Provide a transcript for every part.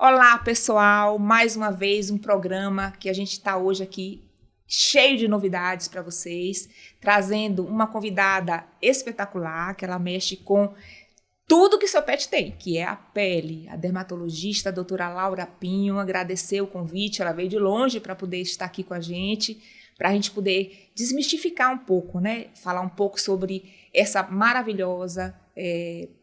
Olá, pessoal! Mais uma vez um programa que a gente está hoje aqui cheio de novidades para vocês, trazendo uma convidada espetacular, que ela mexe com tudo que seu pet tem, que é a pele. A dermatologista, a doutora Laura Pinho, agradecer o convite, ela veio de longe para poder estar aqui com a gente poder desmistificar um pouco, né? Falar um pouco sobre essa maravilhosa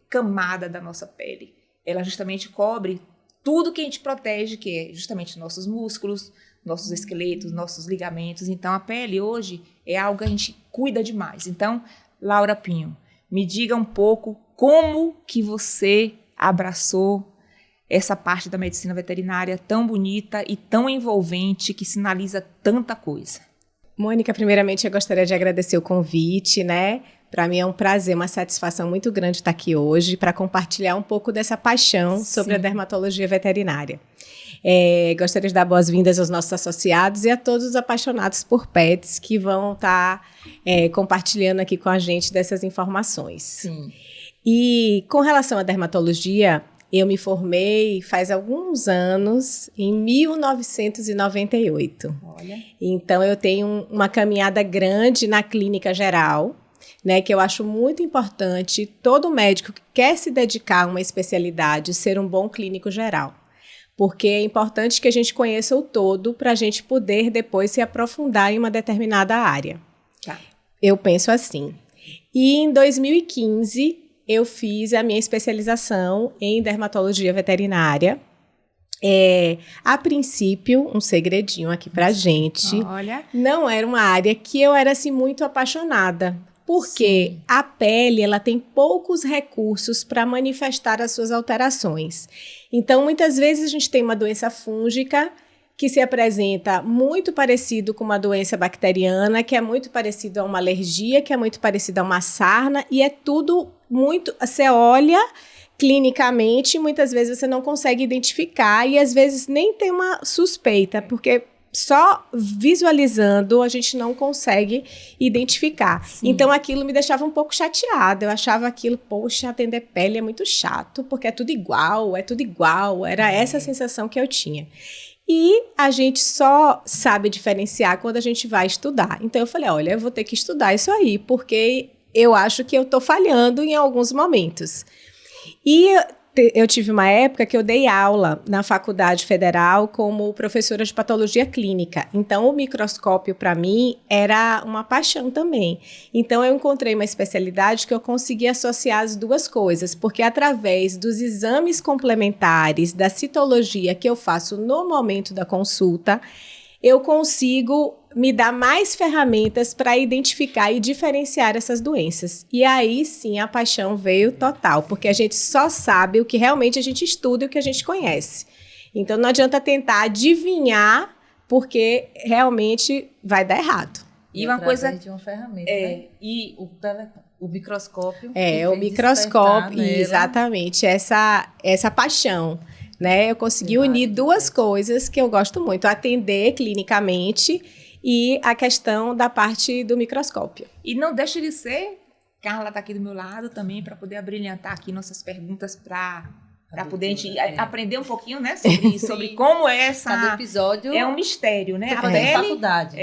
camada da nossa pele. Ela justamente cobre tudo que a gente protege, que é justamente nossos músculos, nossos esqueletos, nossos ligamentos. Então, a pele hoje é algo que a gente cuida demais. Então, Laura Pinho, me diga um pouco como que você abraçou essa parte da medicina veterinária tão bonita e tão envolvente, que sinaliza tanta coisa. Mônica, primeiramente eu gostaria de agradecer o convite, né? Para mim é um prazer, uma satisfação muito grande estar aqui hoje para compartilhar um pouco dessa paixão sobre a dermatologia veterinária. Gostaria de dar boas-vindas aos nossos associados e a todos os apaixonados por pets que vão estar compartilhando aqui com a gente dessas informações. Sim. E com relação à dermatologia, eu me formei faz alguns anos, em 1998. Olha. Então, eu tenho uma caminhada grande na clínica geral, né, que eu acho muito importante todo médico que quer se dedicar a uma especialidade ser um bom clínico geral. Porque é importante que a gente conheça o todo para a gente poder depois se aprofundar em uma determinada área. Tá. Eu penso assim. E em 2015... eu fiz a minha especialização em dermatologia veterinária. A princípio, um segredinho aqui pra gente. Olha. Não era uma área que eu era assim, muito apaixonada. Porque Sim. a pele ela tem poucos recursos para manifestar as suas alterações. Então, muitas vezes a gente tem uma doença fúngica que se apresenta muito parecido com uma doença bacteriana, que é muito parecido a uma alergia, que é muito parecido a uma sarna, e é tudo muito... Você olha clinicamente, muitas vezes você não consegue identificar, e às vezes nem tem uma suspeita, porque só visualizando a gente não consegue identificar. Sim. Então aquilo me deixava um pouco chateada, eu achava aquilo, poxa, atender pele é muito chato, porque é tudo igual, era essa a sensação que eu tinha. E a gente só sabe diferenciar quando a gente vai estudar. Então eu falei, olha, eu vou ter que estudar isso aí, porque eu acho que eu estou falhando em alguns momentos. E eu tive uma época que eu dei aula na Faculdade Federal como professora de patologia clínica. Então, o microscópio, para mim, era uma paixão também. Então, eu encontrei uma especialidade que eu consegui associar as duas coisas, porque através dos exames complementares, da citologia que eu faço no momento da consulta, eu consigo me dar mais ferramentas para identificar e diferenciar essas doenças. E aí, sim, a paixão veio total, porque a gente só sabe o que realmente a gente estuda e o que a gente conhece. Então, não adianta tentar adivinhar, porque realmente vai dar errado. E uma coisa de uma ferramenta, né? E o microscópio. O microscópio, exatamente, essa paixão. Né? Eu consegui unir duas coisas que eu gosto muito, atender clinicamente e a questão da parte do microscópio. E não deixa de ser, Carla está aqui do meu lado também, para poder abrilhantar aqui nossas perguntas para poder a gente aprender um pouquinho, né, sobre como é essa... Cada episódio é um mistério, né? A pele, faculdade.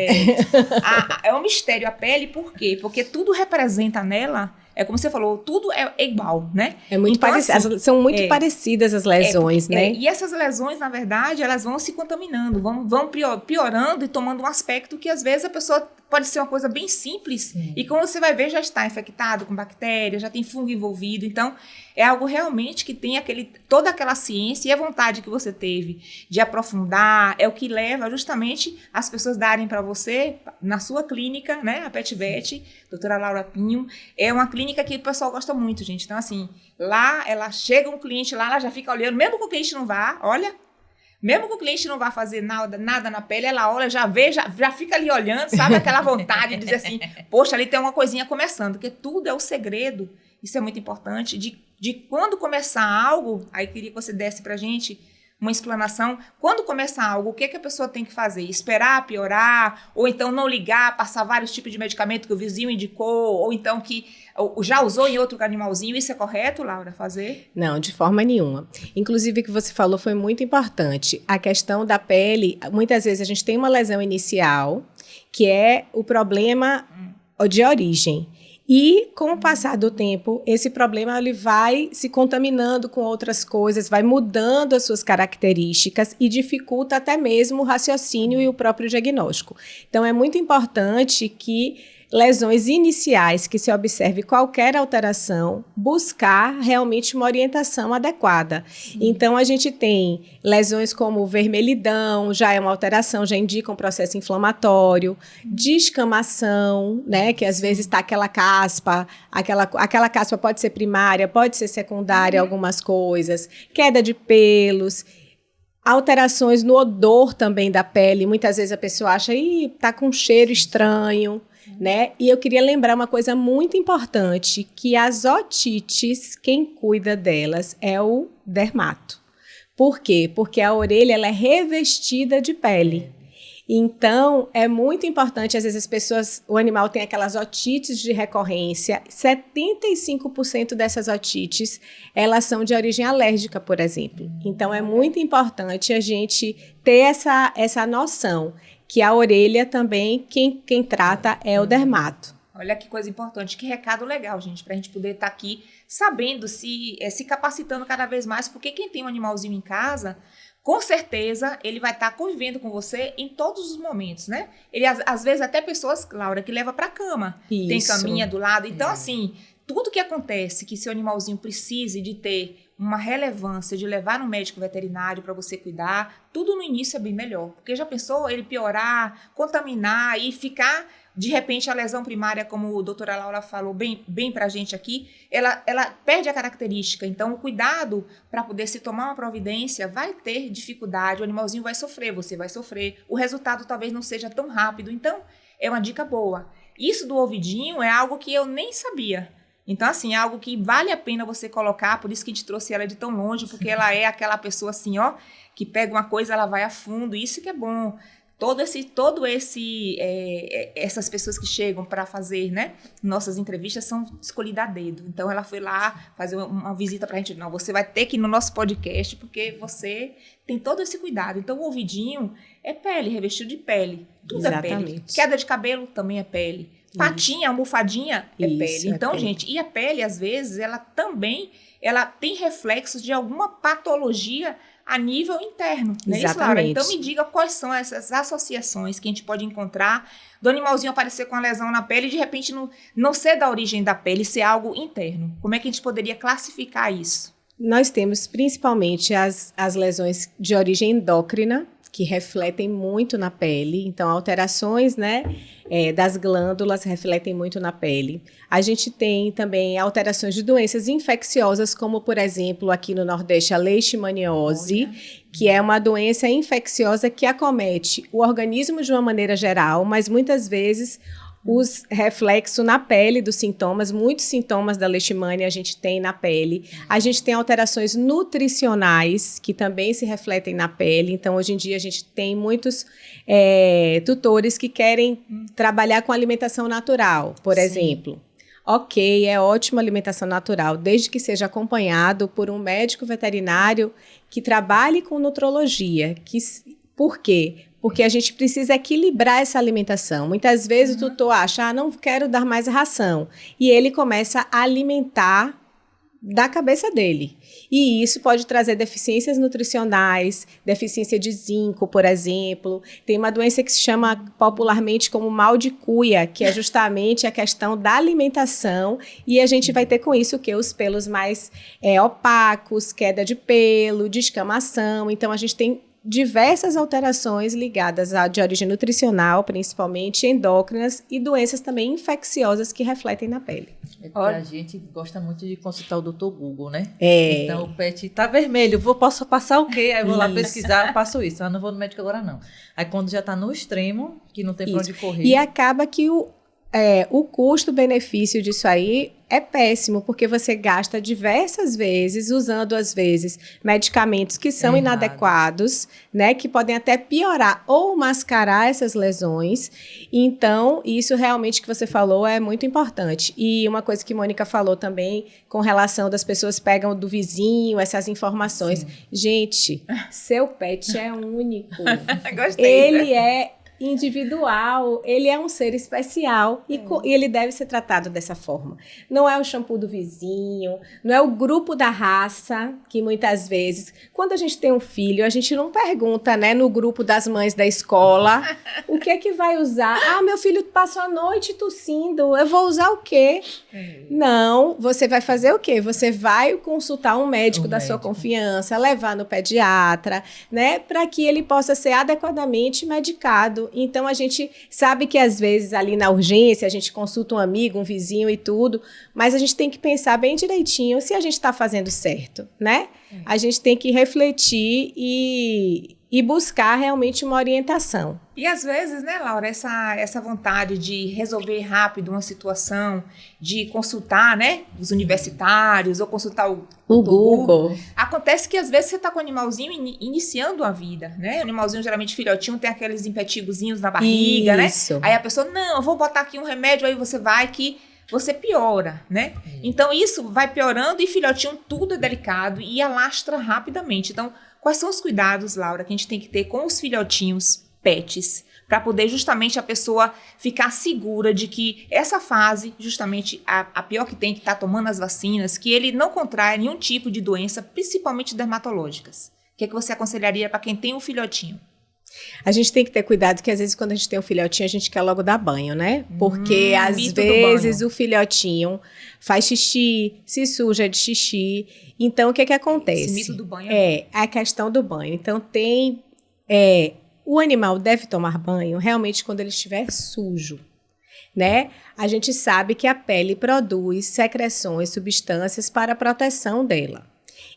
É um mistério a pele, por quê? Porque tudo representa nela... É como você falou, tudo é igual, né? É muito então, parecido. São muito parecidas as lesões, né? E essas lesões, na verdade, elas vão se contaminando, vão piorando e tomando um aspecto que, às vezes, a pessoa pode ser uma coisa bem simples. Sim. E quando você vai ver, já está infectado com bactérias, já tem fungo envolvido. Então, é algo realmente que tem toda aquela ciência e a vontade que você teve de aprofundar, é o que leva justamente as pessoas darem para você, na sua clínica, né? A PetVet, doutora Laura Pinho, é uma clínica que o pessoal gosta muito, gente. Então, assim, lá, ela chega um cliente lá, ela já fica olhando, mesmo que o cliente não vá, olha... Mesmo que o cliente não vá fazer nada na pele, ela olha, já vê, já fica ali olhando, sabe? Aquela vontade de dizer assim, poxa, ali tem uma coisinha começando, porque tudo é o segredo, isso é muito importante, de quando começar algo, aí queria que você desse pra gente uma explanação. Quando começa algo, o que a pessoa tem que fazer? Esperar piorar? Ou então não ligar, passar vários tipos de medicamento que o vizinho indicou? Ou então que já usou em outro animalzinho? Isso é correto, Laura, fazer? Não, de forma nenhuma. Inclusive, o que você falou foi muito importante. A questão da pele, muitas vezes a gente tem uma lesão inicial, que é o problema de origem. E, com o passar do tempo, esse problema ele vai se contaminando com outras coisas, vai mudando as suas características e dificulta até mesmo o raciocínio e o próprio diagnóstico. Então, é muito importante que lesões iniciais, que se observe qualquer alteração, buscar realmente uma orientação adequada. Então, a gente tem lesões como vermelhidão, já é uma alteração, já indica um processo inflamatório, descamação, né, que às vezes está aquela caspa, aquela caspa pode ser primária, pode ser secundária, algumas coisas, queda de pelos, alterações no odor também da pele, muitas vezes a pessoa acha, tá com um cheiro estranho, né? E eu queria lembrar uma coisa muito importante, que as otites, quem cuida delas é o dermato. Por quê? Porque a orelha ela é revestida de pele. Então, é muito importante, às vezes o animal tem aquelas otites de recorrência, 75% dessas otites, elas são de origem alérgica, por exemplo. Então, é muito importante a gente ter essa noção, que a orelha também, quem trata é o dermato. Olha que coisa importante, que recado legal, gente, pra gente poder estar aqui sabendo, se capacitando cada vez mais, porque quem tem um animalzinho em casa, com certeza ele vai estar convivendo com você em todos os momentos, né? Ele, às vezes, até pessoas, Laura, que leva pra cama, Isso. Tem caminha do lado. Então, assim, tudo que acontece que seu animalzinho precise de ter uma relevância de levar no médico veterinário para você cuidar, tudo no início é bem melhor. Porque já pensou ele piorar, contaminar e ficar, de repente, a lesão primária, como a doutora Laura falou bem pra gente aqui, ela perde a característica. Então, o cuidado para poder se tomar uma providência vai ter dificuldade, o animalzinho vai sofrer, você vai sofrer, o resultado talvez não seja tão rápido. Então, é uma dica boa. Isso do ouvidinho é algo que eu nem sabia. Então, assim, é algo que vale a pena você colocar, por isso que a gente trouxe ela de tão longe, porque ela é aquela pessoa assim, ó, que pega uma coisa, ela vai a fundo, isso que é bom. Essas pessoas que chegam para fazer, né, nossas entrevistas são escolhidas a dedo. Então, ela foi lá fazer uma visita para a gente. Não, você vai ter que ir no nosso podcast, porque você tem todo esse cuidado. Então, o ouvidinho é pele, revestido de pele. Tudo Exatamente. é pele. Queda de cabelo também é pele. Patinha, almofadinha é pele. Então, gente, e a pele, às vezes, ela também tem reflexos de alguma patologia a nível interno. Não é isso, Laura? Então, me diga quais são essas associações que a gente pode encontrar do animalzinho aparecer com a lesão na pele e, de repente, não ser da origem da pele, ser algo interno. Como é que a gente poderia classificar isso? Nós temos, principalmente, as lesões de origem endócrina, que refletem muito na pele. Então, alterações, né, das glândulas refletem muito na pele. A gente tem também alterações de doenças infecciosas, como, por exemplo, aqui no Nordeste, a leishmaniose, que é uma doença infecciosa que acomete o organismo de uma maneira geral, mas muitas vezes os reflexos na pele dos sintomas, muitos sintomas da leishmania a gente tem na pele. A gente tem alterações nutricionais que também se refletem na pele. Então, hoje em dia, a gente tem muitos tutores que querem trabalhar com alimentação natural, por exemplo. Ok, é ótima alimentação natural, desde que seja acompanhado por um médico veterinário que trabalhe com nutrologia. Por quê? Porque a gente precisa equilibrar essa alimentação. Muitas vezes o tutor acha, não quero dar mais ração. E ele começa a alimentar da cabeça dele. E isso pode trazer deficiências nutricionais, deficiência de zinco, por exemplo. Tem uma doença que se chama popularmente como mal de cuia, que é justamente a questão da alimentação. E a gente vai ter com isso o quê? Os pelos mais opacos, queda de pelo, descamação. Então, a gente tem diversas alterações ligadas de origem nutricional, principalmente endócrinas, e doenças também infecciosas que refletem na pele. A gente gosta muito de consultar o Dr. Google, né? Então, o pet tá vermelho, posso passar o quê? Aí eu vou lá pesquisar, passo isso. Não vou no médico agora, não. Aí, quando já tá no extremo, que não tem pra onde correr. E acaba que o custo-benefício disso aí é péssimo, porque você gasta diversas vezes, usando às vezes medicamentos que são inadequados, né, que podem até piorar ou mascarar essas lesões. Então, isso realmente que você falou é muito importante. E uma coisa que Mônica falou também, com relação das pessoas pegam do vizinho essas informações. Sim. Gente, seu pet é único. Gostei. Ele é individual, ele é um ser especial e ele deve ser tratado dessa forma. Não é o shampoo do vizinho, não é o grupo da raça, que muitas vezes, quando a gente tem um filho, a gente não pergunta, né, no grupo das mães da escola, o que é que vai usar? Ah, meu filho passou a noite tossindo, eu vou usar o quê? Não, você vai fazer o quê? Você vai consultar um médico da sua confiança, levar no pediatra, né, para que ele possa ser adequadamente medicado. Então, a gente sabe que, às vezes, ali na urgência, a gente consulta um amigo, um vizinho e tudo, mas a gente tem que pensar bem direitinho se a gente está fazendo certo, né? A gente tem que refletir e buscar realmente uma orientação. E às vezes, né, Laura, essa vontade de resolver rápido uma situação, de consultar, né, os universitários ou consultar o Google. Acontece que às vezes você está com o animalzinho iniciando a vida, né? O animalzinho, geralmente filhotinho, tem aqueles impetigozinhos na barriga, Isso. né? Aí a pessoa, não, eu vou botar aqui um remédio, aí você vai que você piora, né? Então isso vai piorando e filhotinho tudo é delicado e alastra rapidamente. Então, quais são os cuidados, Laura, que a gente tem que ter com os filhotinhos pets, para poder justamente a pessoa ficar segura de que essa fase, justamente a pior que tem, que está tomando as vacinas, que ele não contrai nenhum tipo de doença, principalmente dermatológicas. O que é que você aconselharia para quem tem um filhotinho? A gente tem que ter cuidado que às vezes quando a gente tem um filhotinho, a gente quer logo dar banho, né? Porque às vezes o filhotinho faz xixi, se suja de xixi. Então, o que que acontece? Esse mito do banho é a questão do banho. Então, o animal deve tomar banho realmente quando ele estiver sujo, né? A gente sabe que a pele produz secreções, substâncias para a proteção dela.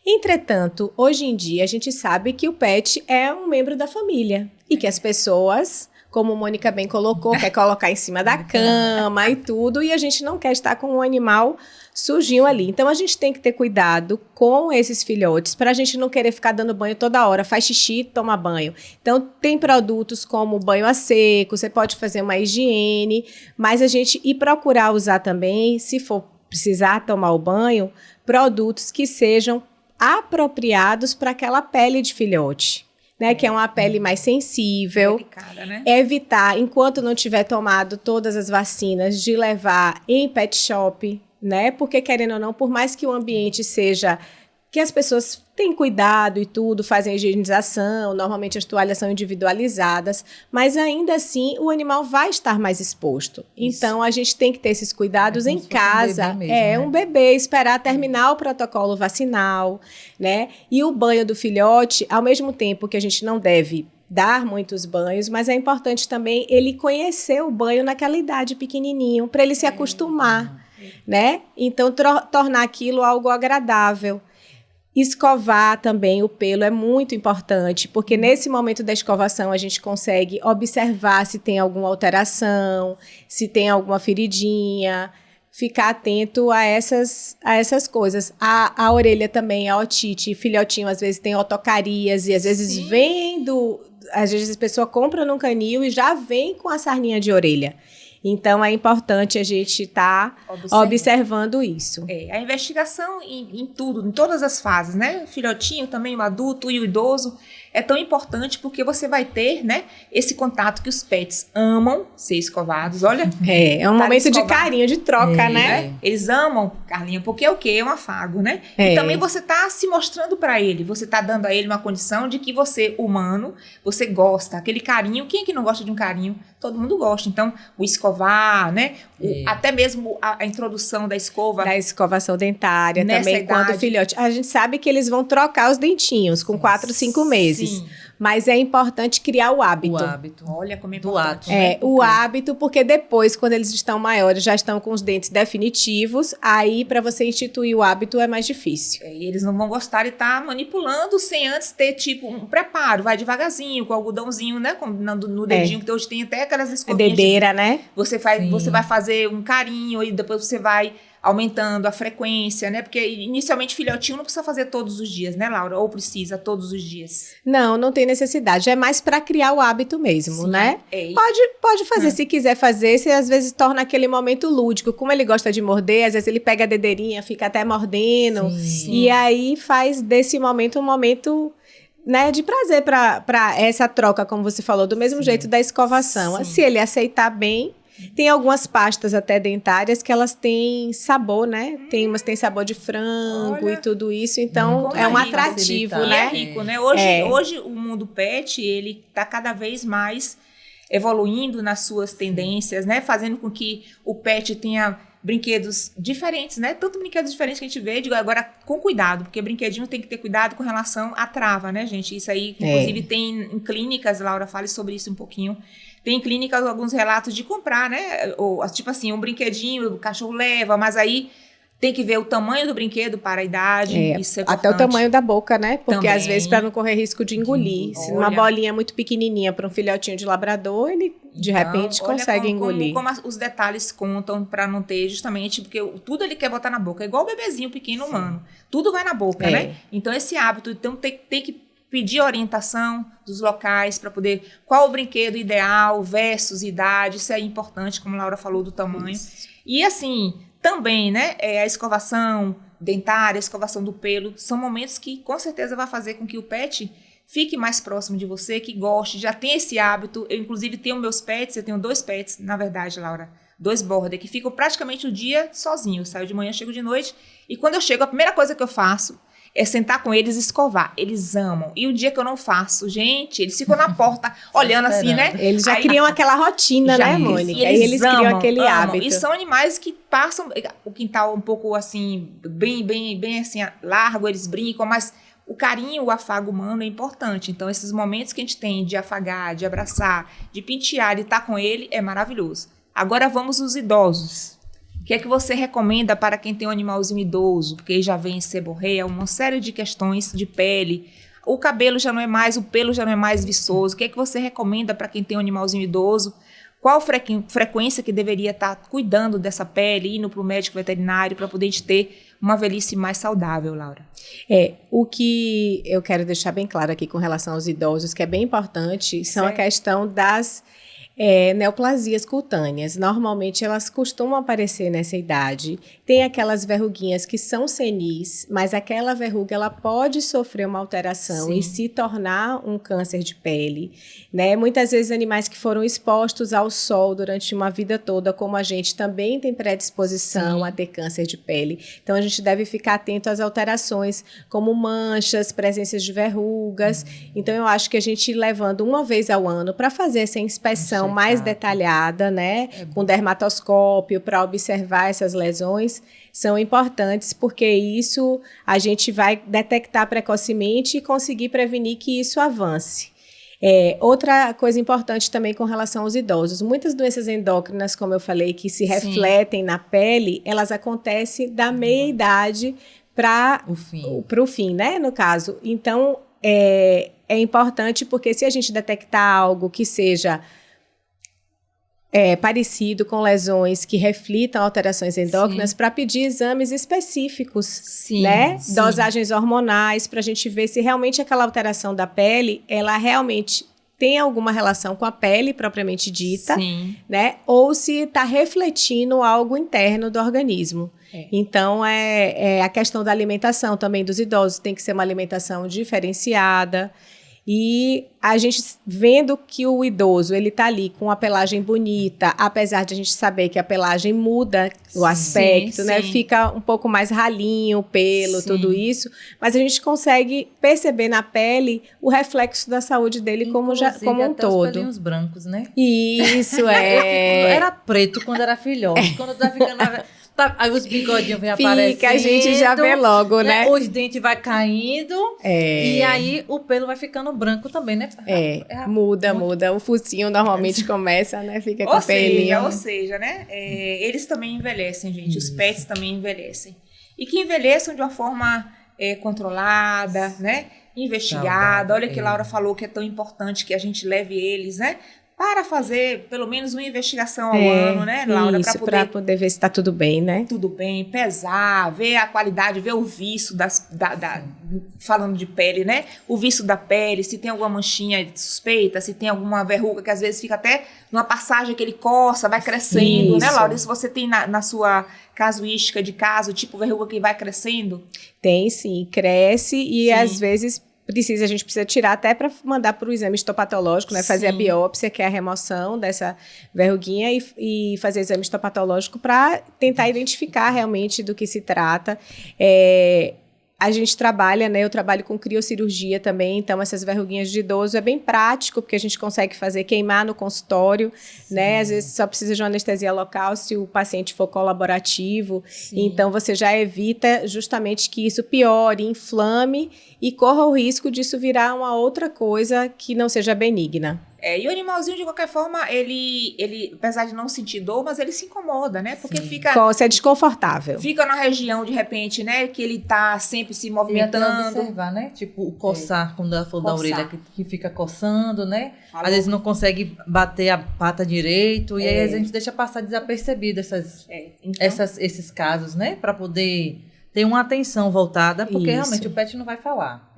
Entretanto, hoje em dia, a gente sabe que o pet é um membro da família e que as pessoas, como a Mônica bem colocou, quer colocar em cima da cama e tudo, e a gente não quer estar com um animal sujinho ali. Então, a gente tem que ter cuidado com esses filhotes para a gente não querer ficar dando banho toda hora. Faz xixi, toma banho. Então, tem produtos como banho a seco, você pode fazer uma higiene, mas a gente procurar usar também, se for precisar tomar o banho, produtos que sejam apropriados para aquela pele de filhote, né? Que é uma pele mais sensível. Delicada, né? Evitar, enquanto não tiver tomado todas as vacinas, de levar em pet shop, né? Porque, querendo ou não, por mais que o ambiente seja que as pessoas têm cuidado e tudo, fazem higienização, normalmente as toalhas são individualizadas, mas ainda assim o animal vai estar mais exposto. Isso. Então, a gente tem que ter esses cuidados em casa. Um bebê mesmo, um bebê, esperar terminar o protocolo vacinal, né? E o banho do filhote, ao mesmo tempo que a gente não deve dar muitos banhos, mas é importante também ele conhecer o banho naquela idade pequenininho, para ele se acostumar, né? Então, tornar aquilo algo agradável. Escovar também o pelo é muito importante, porque nesse momento da escovação a gente consegue observar se tem alguma alteração, se tem alguma feridinha, ficar atento a essas coisas. A orelha também, a otite, filhotinho às vezes tem otocarias e às vezes às vezes a pessoa compra num canil e já vem com a sarninha de orelha. Então, é importante a gente estar observando isso. A investigação em tudo, em todas as fases, né? O filhotinho, também o adulto e o idoso, é tão importante porque você vai ter, né, esse contato que os pets amam ser escovados. Olha. É um momento de carinho, de troca, né? Eles amam, Carlinha, porque é o quê? É um afago, né? E também você está se mostrando para ele, você está dando a ele uma condição de que você, humano, você gosta, aquele carinho. Quem é que não gosta de um carinho? Todo mundo gosta. Então, o escovar, né? Até mesmo a introdução da escova. Da escovação dentária também, idade. Quando o filhote... A gente sabe que eles vão trocar os dentinhos com 4, 5 meses. deles. Sim. Mas é importante criar o hábito. O hábito. Olha como é Do importante. ato, né? O hábito, porque depois, quando eles estão maiores, já estão com os dentes definitivos, aí para você instituir o hábito é mais difícil. E eles não vão gostar de estar manipulando sem antes ter, tipo, um preparo. Vai devagarzinho, com algodãozinho, né? No dedinho, que hoje tem até aquelas escovinhas. Dedeira, né? Você vai fazer um carinho e depois você vai aumentando a frequência, né? Porque inicialmente filhotinho não precisa fazer todos os dias, né, Laura? Ou precisa todos os dias? Não tem necessidade. É mais para criar o hábito mesmo, Sim, né? é. Pode fazer, se quiser fazer, você às vezes torna aquele momento lúdico. Como ele gosta de morder, às vezes ele pega a dedeirinha, fica até mordendo. Sim. E aí faz desse momento um momento, né, de prazer para essa troca, como você falou, do mesmo jeito da escovação. Sim. Se ele aceitar bem. Tem algumas pastas até dentárias que elas têm sabor, né? Tem umas que têm sabor de frango. Olha. E tudo isso, então Como é um é rico, atrativo, facilitar. E né? é rico, né? Hoje o mundo pet, ele tá cada vez mais evoluindo nas suas tendências, né? Fazendo com que o pet tenha brinquedos diferentes, né? Tanto brinquedos diferentes que a gente vê, digo, agora com cuidado, porque brinquedinho tem que ter cuidado com relação à trava, né, gente? Isso aí, inclusive, tem em clínicas, Laura, fale sobre isso um pouquinho. Tem em clínicas alguns relatos de comprar, né? Ou, tipo assim, um brinquedinho, o cachorro leva, mas aí tem que ver o tamanho do brinquedo para a idade. Isso é até o tamanho da boca, né? Porque às Também. vezes para não correr risco de engolir. Se uma bolinha muito pequenininha para um filhotinho de labrador, ele de repente consegue engolir. Como os detalhes contam para não ter, justamente, porque tudo ele quer botar na boca. É igual o bebezinho pequeno humano. Tudo vai na boca, né? Então esse hábito, então tem que pedir orientação dos locais para poder, qual o brinquedo ideal versus idade, isso é importante, como a Laura falou, do tamanho. Isso. E assim, também, né, a escovação dentária, a escovação do pelo, são momentos que com certeza vai fazer com que o pet fique mais próximo de você, que goste, já tem esse hábito. Eu, inclusive, tenho meus pets, eu tenho 2 pets, na verdade, Laura, 2 border, que ficam praticamente o dia sozinhos. Saio de manhã, chego de noite, e quando eu chego, a primeira coisa que eu faço é sentar com eles e escovar. Eles amam. E o dia que eu não faço, gente, eles ficam na porta olhando assim, né? Eles já criam aquela rotina, né, Mônica? E aí eles criam aquele hábito. E são animais que passam o quintal um pouco assim, bem assim, largo, eles brincam, mas o carinho, o afago humano é importante. Então, esses momentos que a gente tem de afagar, de abraçar, de pentear, de estar com ele, é maravilhoso. Agora vamos aos idosos. O que é que você recomenda para quem tem um animalzinho idoso? Porque já vem seborreia, uma série de questões de pele. O cabelo já não é mais, o pelo já não é mais viçoso. O que é que você recomenda para quem tem um animalzinho idoso? Qual frequência que deveria estar cuidando dessa pele, indo para o médico veterinário para poder ter uma velhice mais saudável, Laura? O que eu quero deixar bem claro aqui com relação aos idosos, que é bem importante, são a questão das neoplasias cutâneas. Normalmente elas costumam aparecer nessa idade. Tem aquelas verruguinhas que são senis, mas aquela verruga ela pode sofrer uma alteração e se tornar um câncer de pele, né? Muitas vezes animais que foram expostos ao sol durante uma vida toda, como a gente, também tem predisposição a ter câncer de pele. Então a gente deve ficar atento às alterações, como manchas, presenças de verrugas. Então eu acho que a gente levando uma vez ao ano para fazer essa inspeção mais detalhada, né, com dermatoscópio, para observar essas lesões, são importantes, porque isso a gente vai detectar precocemente e conseguir prevenir que isso avance. Outra coisa importante também com relação aos idosos, muitas doenças endócrinas, como eu falei, que se refletem na pele, elas acontecem da meia-idade para o fim, né, no caso. Então, é importante porque se a gente detectar algo que seja parecido com lesões que reflitam alterações endócrinas, para pedir exames específicos, né? Dosagens hormonais, para a gente ver se realmente aquela alteração da pele, ela realmente tem alguma relação com a pele propriamente dita, né? Ou se está refletindo algo interno do organismo. Então, a questão da alimentação também dos idosos tem que ser uma alimentação diferenciada. E a gente vendo que o idoso, ele tá ali com a pelagem bonita, apesar de a gente saber que a pelagem muda o aspecto, né? Fica um pouco mais ralinho, o pelo, tudo isso. Mas a gente consegue perceber na pele o reflexo da saúde dele como um até todo. Os pelinhos brancos, né? Isso, Era preto quando era filhote. Quando tá ficando... Aí os bigodinhos vêm aparecendo. A gente já vê logo, né? Os dentes vai caindo. E aí o pelo vai ficando branco também, né? Muda. O focinho normalmente começa, né? Fica com pelinho. Ou seja, né? Eles também envelhecem, gente. Os pets também envelhecem. E que envelheçam de uma forma controlada, né? Investigada. Olha que Laura falou que é tão importante que a gente leve eles, né? Para fazer pelo menos uma investigação ao ano, né, Laura? Para poder ver se está tudo bem, né? Tudo bem, pesar, ver a qualidade, ver o viço falando de pele, né? O viço da pele, se tem alguma manchinha suspeita, se tem alguma verruga que às vezes fica até numa passagem que ele coça, vai crescendo, né, Laura? Isso você tem na sua casuística de caso, tipo verruga que vai crescendo? Tem sim, cresce e às vezes a gente precisa tirar até para mandar para o exame histopatológico, né? Fazer a biópsia, que é a remoção dessa verruguinha e fazer exame histopatológico para tentar identificar realmente do que se trata. A gente trabalha, né? Eu trabalho com criocirurgia também, então essas verruguinhas de idoso é bem prático, porque a gente consegue fazer queimar no consultório, né? Às vezes só precisa de uma anestesia local se o paciente for colaborativo. Então você já evita justamente que isso piore, inflame e corra o risco disso virar uma outra coisa que não seja benigna. E o animalzinho, de qualquer forma, ele, apesar de não sentir dor, mas ele se incomoda, né? Porque Você é desconfortável. Fica na região, de repente, né? Que ele tá sempre se movimentando. Observar, né? Tipo, o coçar, quando ela falou da orelha, que fica coçando, né? Às vezes não consegue bater a pata direito. E aí a gente deixa passar desapercebido esses casos, né? Para poder ter uma atenção voltada, porque realmente o pet não vai falar.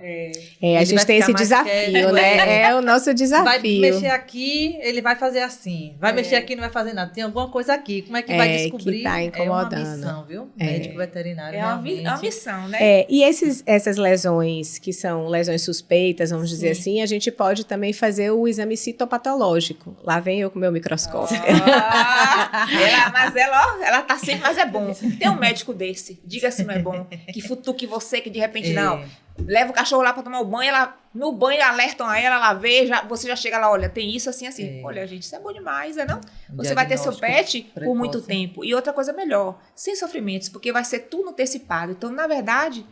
A gente tem esse desafio, né? É o nosso desafio. Vai mexer aqui, ele vai fazer assim. Vai mexer aqui, não vai fazer nada. Tem alguma coisa aqui. Como é que vai descobrir? Que tá incomodando. É uma missão, viu? Médico veterinário. É uma missão, né? E essas lesões, que são lesões suspeitas, vamos dizer assim, a gente pode também fazer o exame citopatológico. Lá vem eu com o meu microscópio. Ela tá sempre, mas é bom. Tem um médico desse, diga se não é bom. Que futuque você, que de repente não. Leva o cachorro lá pra tomar o banho, no banho alertam a ela vê, você já chega lá, olha, tem isso, assim. Olha, gente, isso é bom demais, não? Você vai ter seu pet por muito tempo. E outra coisa melhor, sem sofrimentos, porque vai ser tudo antecipado. Então, na verdade,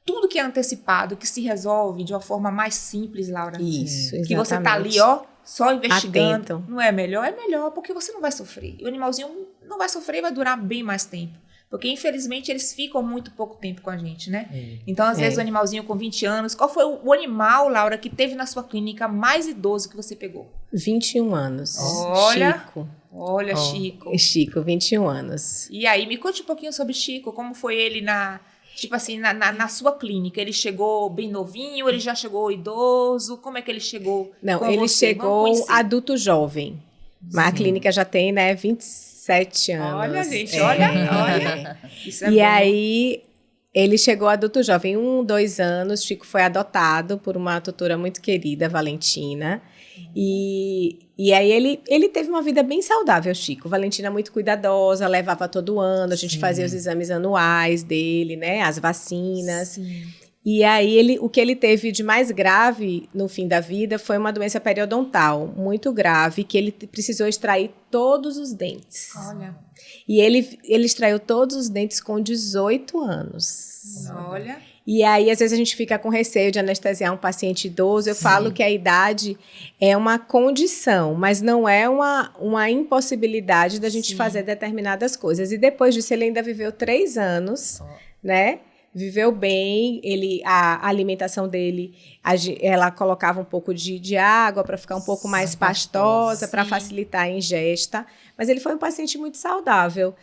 tudo que é antecipado, que se resolve de uma forma mais simples, Laura. Isso, exatamente. Que você tá ali, só investigando. Atento. Não é melhor? É melhor, porque você não vai sofrer. E o animalzinho não vai sofrer e vai durar bem mais tempo. Porque, infelizmente, eles ficam muito pouco tempo com a gente, né? Então, às vezes, o animalzinho com 20 anos... Qual foi o animal, Laura, que teve na sua clínica mais idoso que você pegou? 21 anos. Chico. Chico, 21 anos. E aí, me conte um pouquinho sobre Chico. Como foi ele na sua clínica? Ele chegou bem novinho? Ele já chegou idoso? Como é que ele chegou? Não, ele chegou adulto jovem. Mas a clínica já tem, né, 27 anos. Olha, gente, olha. Isso é bom. Aí, ele chegou adulto jovem, 2 anos. Chico foi adotado por uma tutora muito querida, Valentina. E aí ele teve uma vida bem saudável, Chico. Valentina muito cuidadosa, levava todo ano. A gente fazia os exames anuais dele, né, as vacinas. Sim. E aí, o que ele teve de mais grave no fim da vida foi uma doença periodontal, muito grave, que ele precisou extrair todos os dentes. Olha. E ele extraiu todos os dentes com 18 anos. Olha. E aí, às vezes, a gente fica com receio de anestesiar um paciente idoso. Eu falo que a idade é uma condição, mas não é uma impossibilidade da gente fazer determinadas coisas. E depois disso, ele ainda viveu 3 anos, né? Viveu bem, a alimentação dele, ela colocava um pouco de água para ficar um pouco mais pastosa, para facilitar a ingesta. Mas ele foi um paciente muito saudável.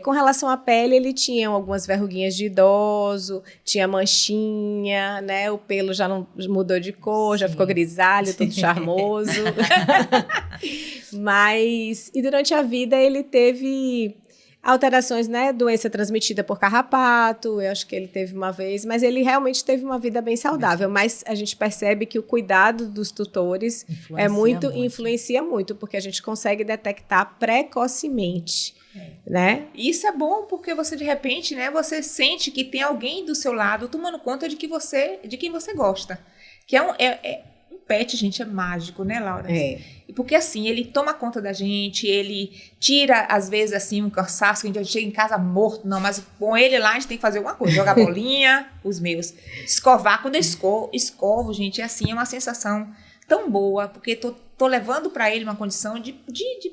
Com relação à pele, ele tinha algumas verruguinhas de idoso, tinha manchinha, né? O pelo já não mudou de cor, já ficou grisalho, todo charmoso. E durante a vida ele teve alterações, né? Doença transmitida por carrapato, eu acho que ele teve uma vez, mas ele realmente teve uma vida bem saudável. Mas a gente percebe que o cuidado dos tutores influencia muito, porque a gente consegue detectar precocemente, né? Isso é bom porque você, de repente, né? Você sente que tem alguém do seu lado tomando conta de quem você gosta. Que um pet, gente, é mágico, né, Laura? Porque assim, ele toma conta da gente, ele tira, às vezes, assim, um cansaço, que a gente chega em casa morto, não, mas com ele lá a gente tem que fazer alguma coisa, jogar bolinha, os meus, escovar, quando eu escovo, gente, é assim, é uma sensação tão boa, porque tô levando para ele uma condição de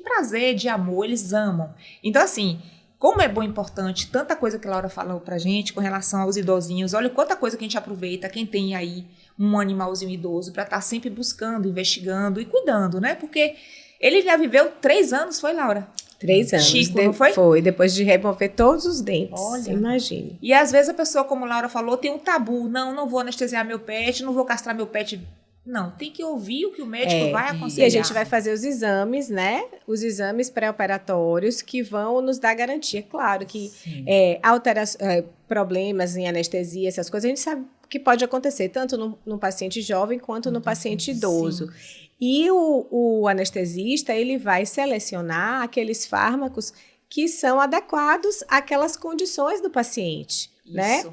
prazer, de amor, eles amam. Então, assim, como é bom e importante, tanta coisa que a Laura falou pra gente com relação aos idosinhos, olha quanta coisa que a gente aproveita, quem tem aí um animalzinho idoso, para estar sempre buscando, investigando e cuidando, né? Porque ele já viveu 3 anos, foi, Laura? 3 anos. Chico, não foi? Foi, depois de remover todos os dentes. Olha. Imagine. E às vezes a pessoa, como a Laura falou, tem um tabu. Não vou anestesiar meu pet, não vou castrar meu pet. Não, tem que ouvir o que o médico vai aconselhar. E a gente vai fazer os exames, né? Os exames pré-operatórios que vão nos dar garantia. Claro que problemas em anestesia, essas coisas, a gente sabe que pode acontecer tanto no paciente jovem quanto no paciente idoso. Sim. E o anestesista, ele vai selecionar aqueles fármacos que são adequados àquelas condições do paciente, né?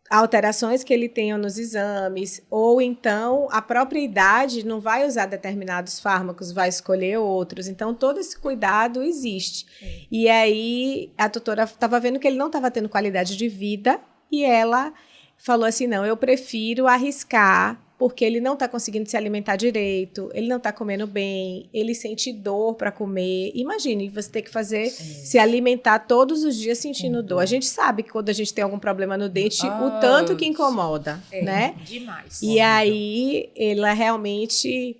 Alterações que ele tenha nos exames, ou então a própria idade não vai usar determinados fármacos, vai escolher outros. Então, todo esse cuidado existe. E aí, a doutora estava vendo que ele não estava tendo qualidade de vida e ela falou assim, não, eu prefiro arriscar, porque ele não está conseguindo se alimentar direito, ele não está comendo bem, ele sente dor para comer. Imagine, você ter que se alimentar todos os dias sentindo dor. A gente sabe que quando a gente tem algum problema no dente, o tanto que incomoda, né? Demais. E aí, ela realmente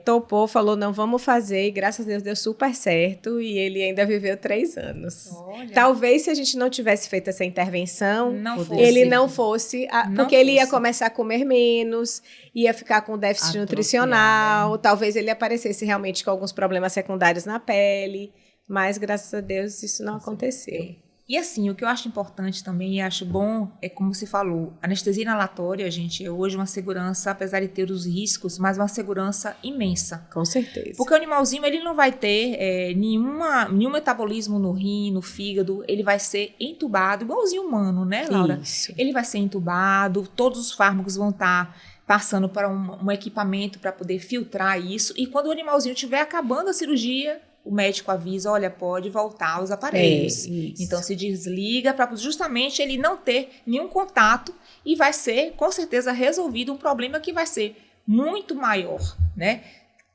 topou, falou, não, vamos fazer, e graças a Deus deu super certo, e ele ainda viveu 3 anos. Olha. Talvez se a gente não tivesse feito essa intervenção, ele não fosse, porque ele ia começar a comer menos, ia ficar com déficit nutricional, né? Talvez ele aparecesse realmente com alguns problemas secundários na pele, mas graças a Deus isso não aconteceu. E assim, o que eu acho importante também e acho bom é como você falou, anestesia inalatória, gente, é hoje uma segurança, apesar de ter os riscos, mas uma segurança imensa. Com certeza. Porque o animalzinho, ele não vai ter nenhum metabolismo no rim, no fígado, ele vai ser entubado, igualzinho humano, né, Laura? Isso. Ele vai ser entubado, todos os fármacos vão estar passando para um equipamento para poder filtrar isso, e quando o animalzinho estiver acabando a cirurgia, o médico avisa, olha, pode voltar aos aparelhos. Então, se desliga para justamente ele não ter nenhum contato e vai ser, com certeza, resolvido um problema que vai ser muito maior, né?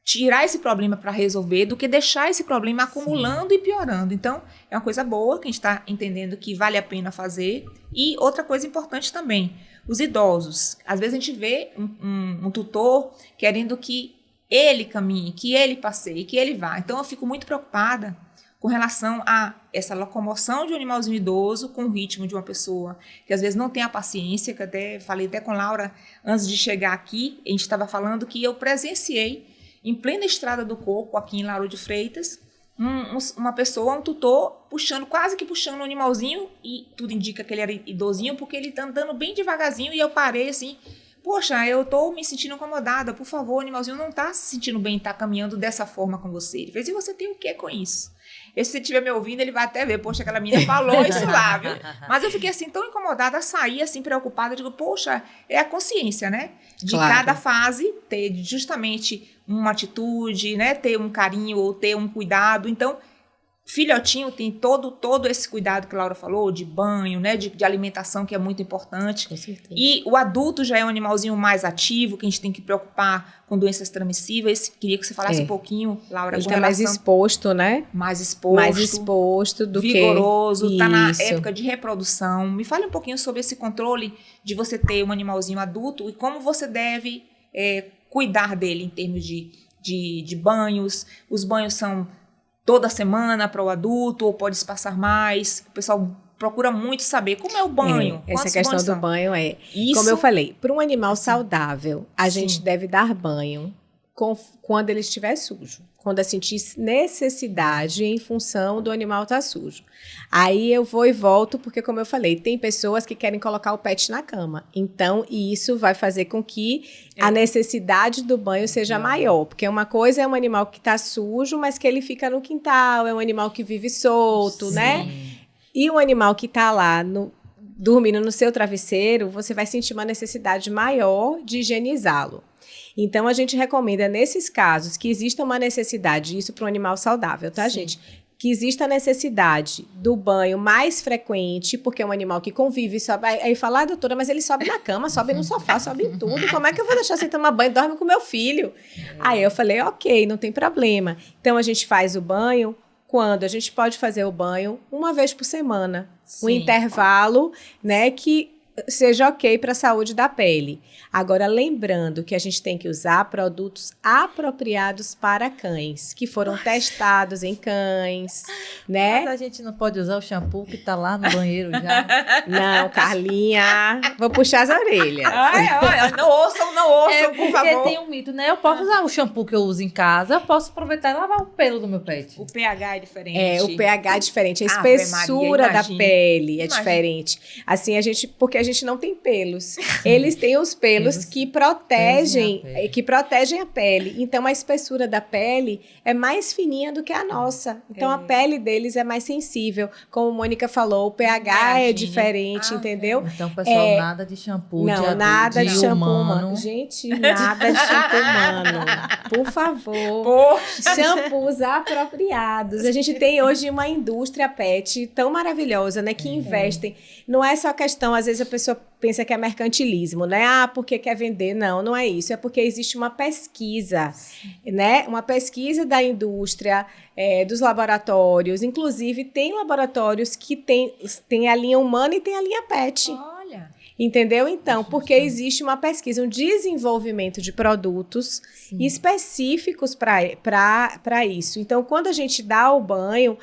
Tirar esse problema para resolver do que deixar esse problema acumulando e piorando. Então, é uma coisa boa que a gente está entendendo que vale a pena fazer. E outra coisa importante também, os idosos. Às vezes a gente vê um tutor querendo que ele caminhe, que ele passeie, que ele vá. Então, eu fico muito preocupada com relação a essa locomoção de um animalzinho idoso com o ritmo de uma pessoa que às vezes não tem a paciência, que até falei com Laura antes de chegar aqui, a gente estava falando que eu presenciei em plena estrada do Coco, aqui em Lauro de Freitas, uma pessoa, um tutor, quase que puxando um animalzinho, e tudo indica que ele era idosinho, porque ele está andando bem devagarzinho, e eu parei assim, poxa, eu tô me sentindo incomodada, por favor, o animalzinho não tá se sentindo bem, tá caminhando dessa forma com você. Ele fez, e você tem o que com isso? E se ele estiver me ouvindo, ele vai até ver, poxa, aquela menina falou isso lá, viu? Mas eu fiquei assim, tão incomodada, saí assim, preocupada, eu digo, poxa, é a consciência, né? De cada fase ter justamente uma atitude, né? Ter um carinho ou ter um cuidado. Então, filhotinho tem todo esse cuidado que a Laura falou, de banho, né, de alimentação, que é muito importante. Com certeza. E o adulto já é um animalzinho mais ativo, que a gente tem que preocupar com doenças transmissíveis. Queria que você falasse um pouquinho, Laura, ele com relação... mais exposto, né? Mais exposto. Mais exposto do vigoroso, que... Está na época de reprodução. Me fale um pouquinho sobre esse controle de você ter um animalzinho adulto e como você deve cuidar dele em termos de banhos. Os banhos são toda semana para o adulto, ou pode espaçar mais? O pessoal procura muito saber como é o banho. Essa questão do banho como eu falei, para um animal saudável, a gente deve dar banho quando ele estiver sujo. Quando eu sentir necessidade em função do animal estar sujo. Aí eu vou e volto, porque como eu falei, tem pessoas que querem colocar o pet na cama. Então, isso vai fazer com que a necessidade do banho seja maior. Porque uma coisa é um animal que está sujo, mas que ele fica no quintal, é um animal que vive solto, né? E um animal que está lá dormindo no seu travesseiro, você vai sentir uma necessidade maior de higienizá-lo. Então, a gente recomenda, nesses casos, que exista uma necessidade, isso para um animal saudável, tá, gente? Que exista a necessidade do banho mais frequente, porque é um animal que convive, sobe, aí fala, doutora, mas ele sobe na cama, sobe no sofá, sobe em tudo, como é que eu vou deixar sem tomar banho? Dorme com meu filho. Aí eu falei, ok, não tem problema. Então, a gente faz o banho quando? A gente pode fazer o banho uma vez por semana, um intervalo, né, que seja ok para a saúde da pele. Agora, lembrando que a gente tem que usar produtos apropriados para cães, que foram testados em cães, né? Mas a gente não pode usar o shampoo que tá lá no banheiro já. Não, Carlinha, vou puxar as orelhas. Não ouçam, por favor. Porque tem um mito, né? Eu posso usar o shampoo que eu uso em casa, eu posso aproveitar e lavar o pelo do meu pet. O pH é diferente. O pH é diferente, a Ave espessura Maria, da pele é diferente. Assim, porque a gente não tem pelos. Eles têm os pelos que protegem a pele. Então, a espessura da pele é mais fininha do que a nossa. Então, a pele deles é mais sensível. Como a Mônica falou, o pH é diferente, entendeu? Então, pessoal, nada de shampoo não, de adulto, nada de shampoo humano. Gente, nada de shampoo humano. Por favor. Shampoos apropriados. A gente tem hoje uma indústria pet tão maravilhosa, né? Que investem. Não é só questão, às vezes a pessoa pensa que é mercantilismo, né? Porque quer vender. Não, não é isso. É porque existe uma pesquisa, né? Uma pesquisa da indústria, dos laboratórios. Inclusive, tem laboratórios que tem a linha humana e tem a linha pet. Olha. Entendeu? Então, porque existe uma pesquisa, um desenvolvimento de produtos específicos para isso. Então, quando a gente dá o banho,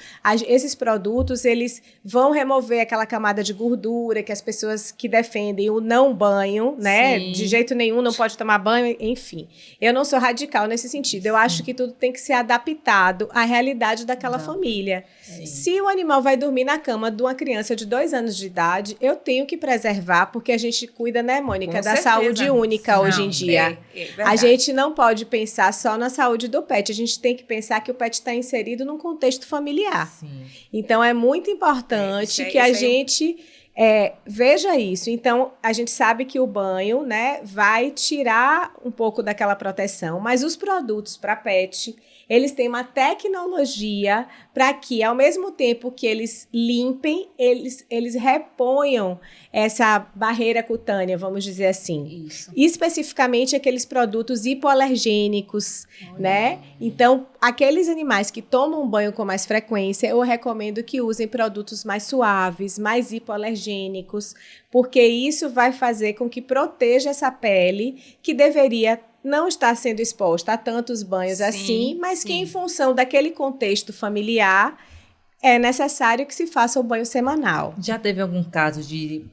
esses produtos, eles vão remover aquela camada de gordura que as pessoas que defendem o não banho, né? De jeito nenhum, não pode tomar banho, enfim. Eu não sou radical nesse sentido. Eu acho que tudo tem que ser adaptado à realidade daquela família. Se o animal vai dormir na cama de uma criança de 2 anos de idade, eu tenho que preservar, porque a gente cuida, né, Mônica, da saúde única hoje em dia. A gente não pode pensar só na saúde do pet, a gente tem que pensar que o pet está inserido num contexto familiar. Então, é muito importante que a gente veja isso. Então, a gente sabe que o banho, né, vai tirar um pouco daquela proteção, mas os produtos para pet, eles têm uma tecnologia para que, ao mesmo tempo que eles limpem, eles reponham essa barreira cutânea, vamos dizer assim. Isso. Especificamente aqueles produtos hipoalergênicos, né? Então, aqueles animais que tomam banho com mais frequência, eu recomendo que usem produtos mais suaves, mais hipoalergênicos, porque isso vai fazer com que proteja essa pele que deveria não estar sendo exposta a tantos banhos mas que em função daquele contexto familiar é necessário que se faça o banho semanal. Já teve algum caso de,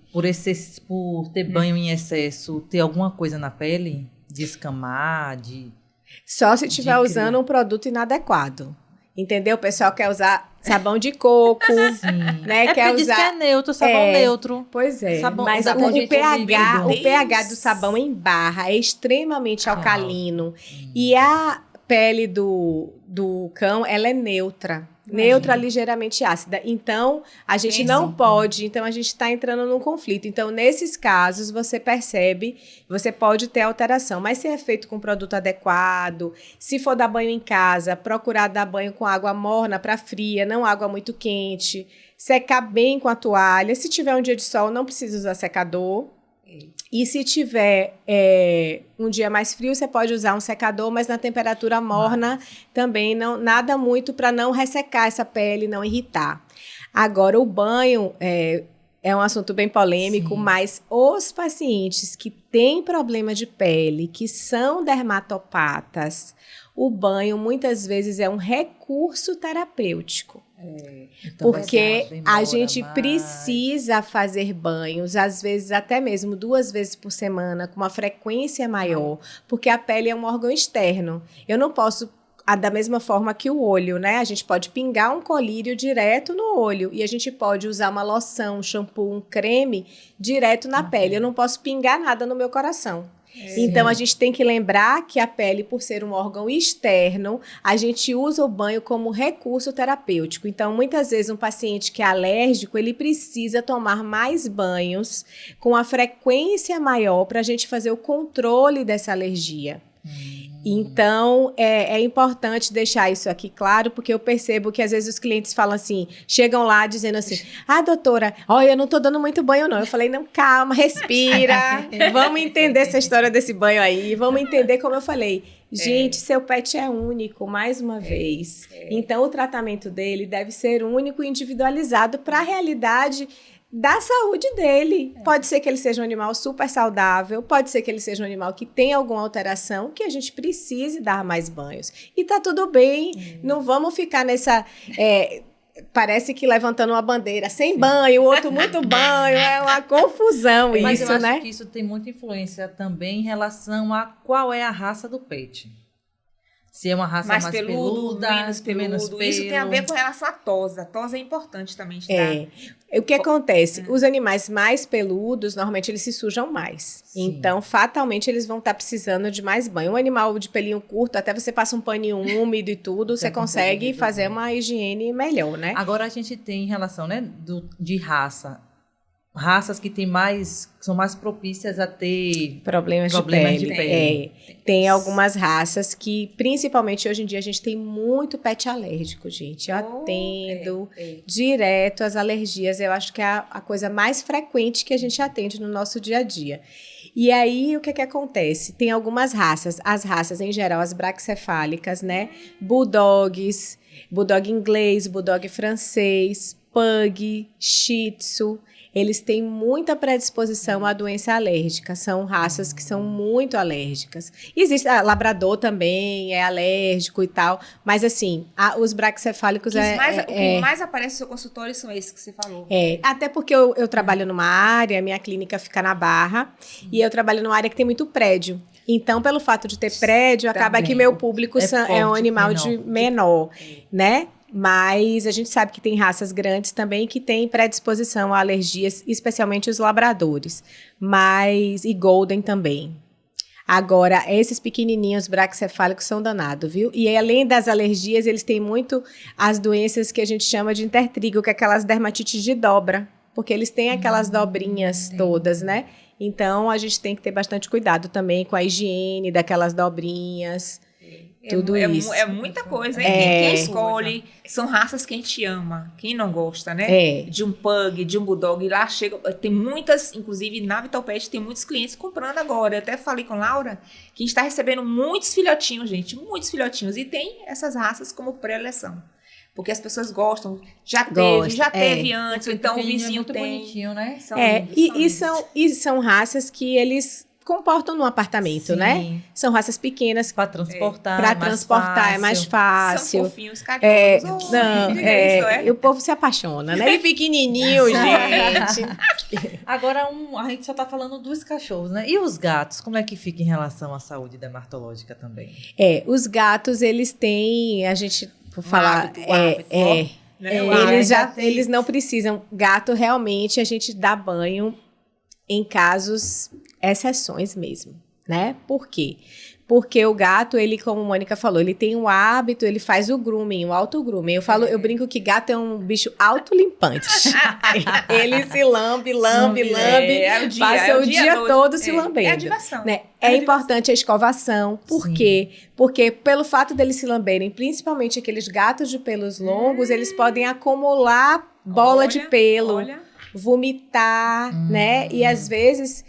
por ter banho em excesso, ter alguma coisa na pele? De escamar, Só se estiver usando um produto inadequado. Entendeu? O pessoal quer usar sabão de coco, né? Quer usar... diz que é neutro, sabão neutro. Pois é, sabão, mas o pH do sabão em barra é extremamente alcalino. E a pele do cão, ela é neutra. Neutra, ligeiramente ácida. Então, a gente não pode. Então, a gente está entrando num conflito. Então, nesses casos, você percebe, você pode ter alteração. Mas se é feito com produto adequado, se for dar banho em casa, procurar dar banho com água morna para fria, não água muito quente. Secar bem com a toalha. Se tiver um dia de sol, não precisa usar secador. E se tiver um dia mais frio, você pode usar um secador, mas na temperatura morna também, nada muito para não ressecar essa pele, não irritar. Agora, o banho é um assunto bem polêmico, mas os pacientes que têm problema de pele, que são dermatopatas, o banho muitas vezes é um recurso terapêutico. Então porque a gente precisa fazer banhos, às vezes até mesmo 2 vezes por semana, com uma frequência maior, porque a pele é um órgão externo. Eu não posso, da mesma forma que o olho, né? A gente pode pingar um colírio direto no olho e a gente pode usar uma loção, um shampoo, um creme direto na pele. Eu não posso pingar nada no meu coração. Então, a gente tem que lembrar que a pele, por ser um órgão externo, a gente usa o banho como recurso terapêutico. Então, muitas vezes, um paciente que é alérgico, ele precisa tomar mais banhos com a frequência maior para a gente fazer o controle dessa alergia. Então, é importante deixar isso aqui claro, porque eu percebo que às vezes os clientes falam assim, chegam lá dizendo assim, doutora, olha, eu não tô dando muito banho não. Eu falei, não, calma, respira, vamos entender essa história desse banho aí, vamos entender como eu falei. Gente, seu pet é único, mais uma vez. Então, o tratamento dele deve ser único e individualizado para a realidade da saúde dele. Pode ser que ele seja um animal super saudável, pode ser que ele seja um animal que tenha alguma alteração, que a gente precise dar mais banhos. E tá tudo bem, não vamos ficar nessa... parece que levantando uma bandeira, sem banho, o outro muito banho, é uma confusão isso, né? Mas eu acho que isso tem muita influência também em relação a qual é a raça do pet. Se é uma raça mais peluda, menos peludo. Isso tem a ver com relação à tosa. A tosa é importante também. O que acontece? Os animais mais peludos, normalmente eles se sujam mais. Sim. Então, fatalmente, eles vão estar precisando de mais banho. Um animal de pelinho curto, até você passa um paninho úmido e tudo, você consegue fazer uma higiene melhor, né? Agora, a gente tem em relação, né, de raças que são mais propícias a ter problemas de pele. Tem algumas raças que, principalmente hoje em dia, a gente tem muito pet alérgico, gente. Eu atendo direto as alergias. Eu acho que é a coisa mais frequente que a gente atende no nosso dia a dia. E aí, o que acontece? Tem algumas raças. As raças, em geral, as braquicefálicas, né? Bulldogs, bulldog inglês, bulldog francês, pug, shih tzu. Eles têm muita predisposição à doença alérgica. São raças que são muito alérgicas. Existe, labrador também é alérgico e tal. Mas, assim, os braquicefálicos o que mais aparece no seu consultório são esses que você falou. Até porque eu trabalho numa área, minha clínica fica na Barra, e eu trabalho numa área que tem muito prédio. Então, pelo fato de ter prédio, acaba que meu público é um animal menor, né? Mas a gente sabe que tem raças grandes também que têm predisposição a alergias, especialmente os labradores, e golden também. Agora, esses pequenininhos braquicefálicos são danados, viu? E além das alergias, eles têm muito as doenças que a gente chama de intertrigo, que é aquelas dermatites de dobra, porque eles têm aquelas dobrinhas todas, né? Então, a gente tem que ter bastante cuidado também com a higiene daquelas dobrinhas. Tudo isso. É muita coisa, hein? Quem escolhe são raças que a gente ama. Quem não gosta, né? De um pug, de um bulldog. Lá chega... Tem muitas, inclusive na Vitalpet, tem muitos clientes comprando agora. Eu até falei com a Laura que a gente está recebendo muitos filhotinhos, gente. Muitos filhotinhos. E tem essas raças como pré-eleção. Porque as pessoas gostam. Já teve antes. Ou então o vizinho muito tem. Bonitinho, né? São raças que eles comportam no apartamento, né? São raças pequenas. Para transportar, é mais fácil. São fofinhos, carinhosos. E o povo se apaixona, né? E pequenininho, gente. Agora, a gente só tá falando dos cachorros, né? E os gatos, como é que fica em relação à saúde dermatológica também? Os gatos, eles têm, a gente, por falar... Eles não precisam. Gato, realmente, a gente dá banho em casos... exceções mesmo, né? Por quê? Porque o gato, ele, como a Mônica falou, ele tem um hábito, ele faz o grooming, o auto-grooming. Eu brinco que gato é um bicho autolimpante. Ele se lambe, passa o dia todo se lambendo. É a diversão. Né? É importante a escovação. Por quê? Porque pelo fato deles se lamberem, principalmente aqueles gatos de pelos longos, eles podem acumular bola de pelo, vomitar, né? E às vezes...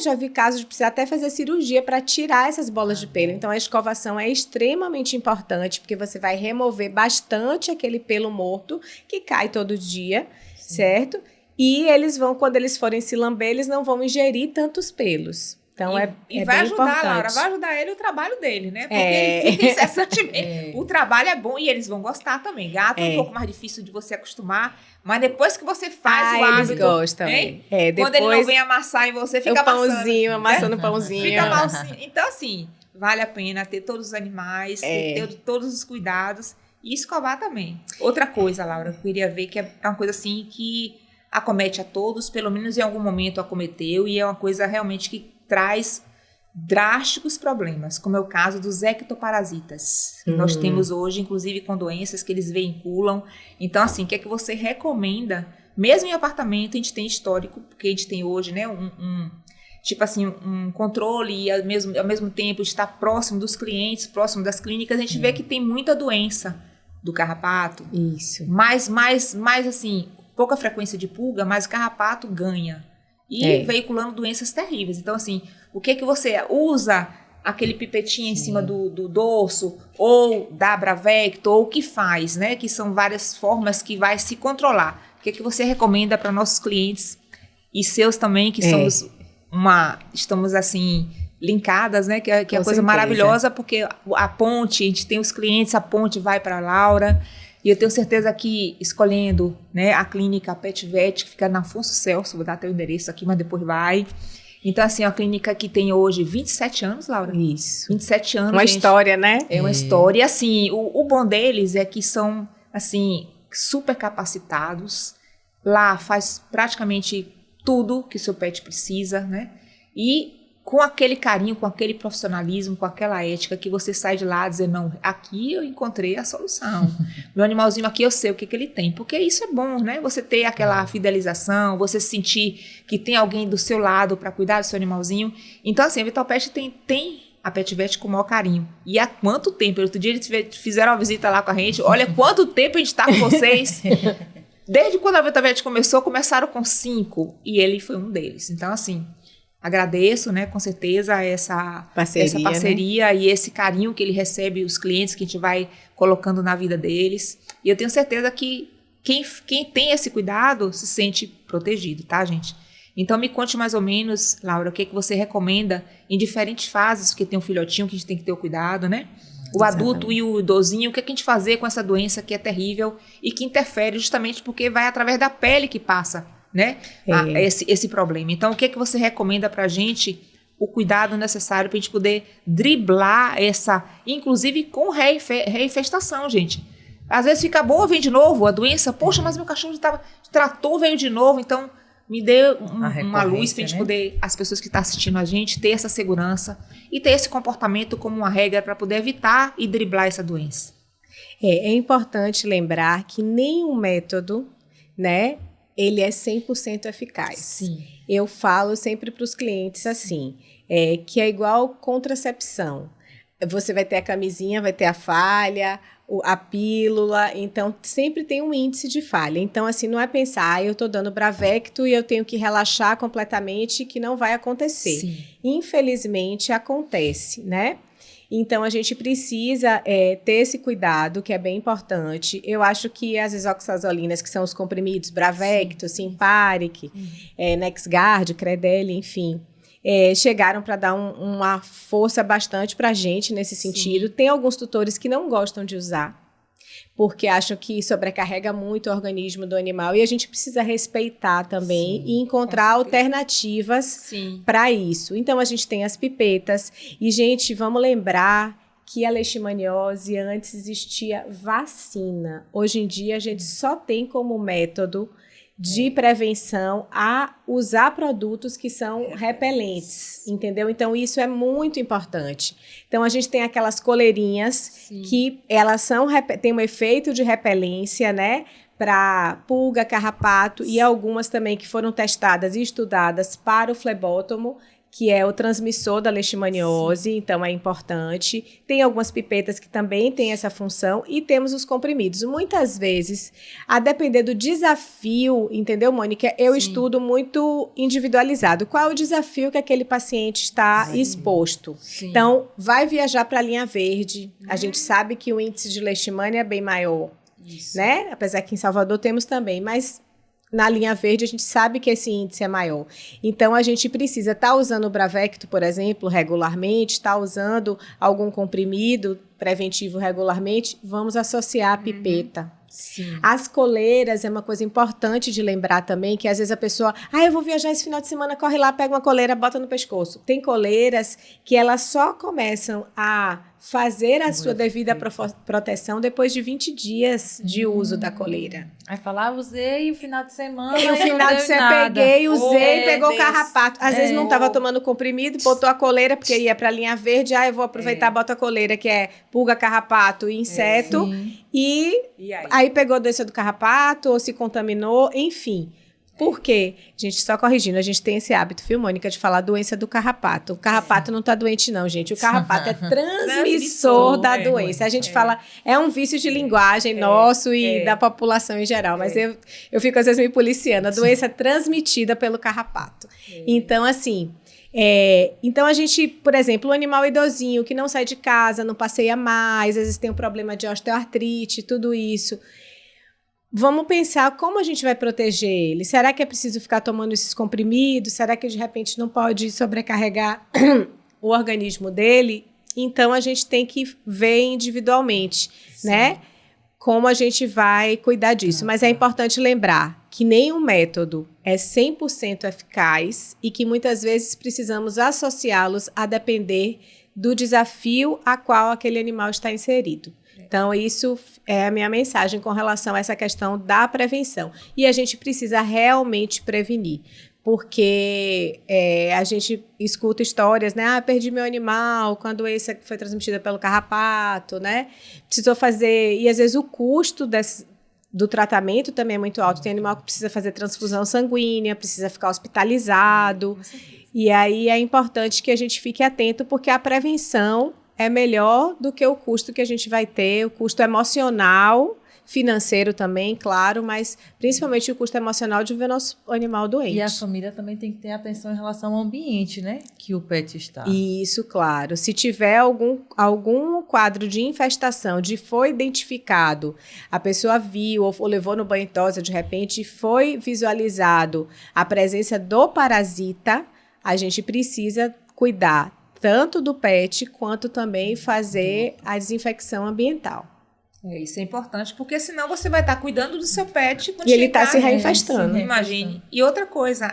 já vi casos de precisar até fazer cirurgia para tirar essas bolas de pelo. Então, a escovação é extremamente importante, porque você vai remover bastante aquele pelo morto que cai todo dia, certo? E eles vão, quando eles forem se lamber, eles não vão ingerir tantos pelos. Então, e vai bem ajudar, importante. Laura, vai ajudar ele o trabalho dele, né? Porque ele fica incessantemente. O trabalho é bom e eles vão gostar também. Gato é um pouco mais difícil de você acostumar, mas depois que você faz o hábito... eles gostam. Quando ele não vem amassar em você, fica amassando o pãozinho. Fica malzinho. Então, assim, vale a pena ter todos os animais, ter todos os cuidados e escovar também. Outra coisa, Laura, eu queria ver que é uma coisa assim que acomete a todos, pelo menos em algum momento acometeu, e é uma coisa realmente que traz drásticos problemas, como é o caso dos ectoparasitas, que nós temos hoje, inclusive com doenças que eles veiculam. Então, assim, o que é que você recomenda? Mesmo em apartamento, a gente tem histórico, porque a gente tem hoje, né, tipo assim, um controle e ao mesmo tempo estar próximo dos clientes, próximo das clínicas, a gente vê que tem muita doença do carrapato. Isso. Mais assim, pouca frequência de pulga, mas o carrapato ganha. E veiculando doenças terríveis. Então, assim, o que você usa aquele pipetinho em cima do dorso, ou da Bravecto, ou o que faz, né? Que são várias formas que vai se controlar. O que você recomenda para nossos clientes e seus também, que estamos assim, linkadas, né? Que é a coisa maravilhosa, porque a ponte, a gente tem os clientes, a ponte vai para a Laura. E eu tenho certeza que escolhendo, né, a clínica PetVet, que fica na Afonso Celso, vou dar teu endereço aqui, mas depois vai. Então, assim, é uma clínica que tem hoje 27 anos, Laura. Isso. 27 anos, uma história, né? É uma história. E, assim, o bom deles é que são, assim, super capacitados. Lá faz praticamente tudo que o seu pet precisa, né? E com aquele carinho, com aquele profissionalismo, com aquela ética, que você sai de lá dizendo, não, aqui eu encontrei a solução. Meu animalzinho aqui eu sei o que ele tem. Porque isso é bom, né? Você ter aquela fidelização, você sentir que tem alguém do seu lado para cuidar do seu animalzinho. Então, assim, a Vitalpet tem a PetVet com o maior carinho. E há quanto tempo? Outro dia eles fizeram uma visita lá com a gente. Olha quanto tempo a gente está com vocês. Desde quando a Vitalpet começaram com 5. E ele foi um deles. Então, assim, agradeço, né, com certeza, essa parceria, né? E esse carinho que ele recebe, os clientes que a gente vai colocando na vida deles. E eu tenho certeza que quem tem esse cuidado se sente protegido, tá, gente? Então, me conte mais ou menos, Laura, o que você recomenda em diferentes fases, porque tem um filhotinho que a gente tem que ter o cuidado, né? O adulto e o idosinho, o que a gente fazer com essa doença que é terrível e que interfere justamente porque vai através da pele que passa, né? Esse problema. Então, o que você recomenda pra gente, o cuidado necessário pra gente poder driblar essa, inclusive com reinfestação, gente. Às vezes fica boa, vem de novo a doença, poxa, mas meu cachorro tratou, veio de novo, então me dê uma luz pra gente poder, as pessoas que estão assistindo a gente, ter essa segurança e ter esse comportamento como uma regra para poder evitar e driblar essa doença. É importante lembrar que nenhum método, né, ele é 100% eficaz. Sim. Eu falo sempre para os clientes assim, que é igual contracepção. Você vai ter a camisinha, vai ter a falha, a pílula, então sempre tem um índice de falha. Então, assim, não é pensar, eu estou dando Bravecto e eu tenho que relaxar completamente, que não vai acontecer. Sim. Infelizmente, acontece, né? Então, a gente precisa ter esse cuidado, que é bem importante. Eu acho que as isoxazolinas, que são os comprimidos Bravecto, Simparic, NexGard, Credelio, enfim, chegaram para dar uma força bastante para a gente nesse sentido. Tem alguns tutores que não gostam de usar, porque acham que sobrecarrega muito o organismo do animal, e a gente precisa respeitar também e encontrar alternativas para isso. Então, a gente tem as pipetas, e, gente, vamos lembrar que a leishmaniose antes existia vacina. Hoje em dia, a gente só tem como método de prevenção a usar produtos que são repelentes, entendeu? Então, isso é muito importante. Então, a gente tem aquelas coleirinhas que elas têm um efeito de repelência, né? Para pulga, carrapato, e algumas também que foram testadas e estudadas para o flebótomo, que é o transmissor da leishmaniose, então é importante. Tem algumas pipetas que também têm essa função, e temos os comprimidos. Muitas vezes, a depender do desafio, entendeu, Mônica? Eu estudo muito individualizado. Qual é o desafio que aquele paciente está exposto? Então, vai viajar para a linha verde. A gente sabe que o índice de leishmania é bem maior, né? Apesar que em Salvador temos também, mas na linha verde, a gente sabe que esse índice é maior. Então, a gente precisa estar usando o Bravecto, por exemplo, regularmente, estar usando algum comprimido preventivo regularmente, vamos associar a pipeta. As coleiras é uma coisa importante de lembrar também, que às vezes a pessoa, eu vou viajar esse final de semana, corre lá, pega uma coleira, bota no pescoço. Tem coleiras que elas só começam a fazer a sua devida proteção depois de 20 dias de uso da coleira. Aí falar, usei o final de semana. E o final de semana peguei, usei, pegou o carrapato. Às vezes não estava tomando comprimido, botou a coleira, porque ia para a linha verde. Eu vou aproveitar, boto a coleira, que é pulga, carrapato e inseto. E aí pegou a doença do carrapato, ou se contaminou, enfim. Por quê? Gente, só corrigindo, a gente tem esse hábito, viu, Mônica, de falar doença do carrapato. O carrapato não tá doente não, gente. O carrapato é transmissor da doença. A gente fala, é um vício de linguagem nosso e da população em geral, mas eu fico às vezes me policiando. A doença é transmitida pelo carrapato. Então, assim... então a gente, por exemplo, o animal idosinho que não sai de casa, não passeia mais, às vezes tem um problema de osteoartrite, tudo isso. Vamos pensar como a gente vai proteger ele. Será que é preciso ficar tomando esses comprimidos? Será que de repente não pode sobrecarregar o organismo dele? Então a gente tem que ver individualmente, né? Como a gente vai cuidar disso. Mas é importante lembrar que nenhum método é 100% eficaz e que muitas vezes precisamos associá-los a depender do desafio a qual aquele animal está inserido. Então, isso é a minha mensagem com relação a essa questão da prevenção. E a gente precisa realmente prevenir. Porque a gente escuta histórias, né? Ah, perdi meu animal com a doença que foi transmitida pelo carrapato, né? Precisou fazer... E às vezes o custo do tratamento também é muito alto. Tem animal que precisa fazer transfusão sanguínea, precisa ficar hospitalizado. E aí é importante que a gente fique atento, porque a prevenção é melhor do que o custo que a gente vai ter, o custo emocional, financeiro também, claro, mas principalmente o custo emocional de ver nosso animal doente. E a família também tem que ter atenção em relação ao ambiente, né? Que o pet está. Isso, claro. Se tiver algum quadro de infestação, foi identificado, a pessoa viu ou levou no banho e tosa, de repente foi visualizado a presença do parasita, a gente precisa cuidar tanto do pet, quanto também fazer a desinfecção ambiental. Isso é importante, porque senão você vai estar cuidando do seu pet quando e ele está se reinfestando. Imagine. E outra coisa,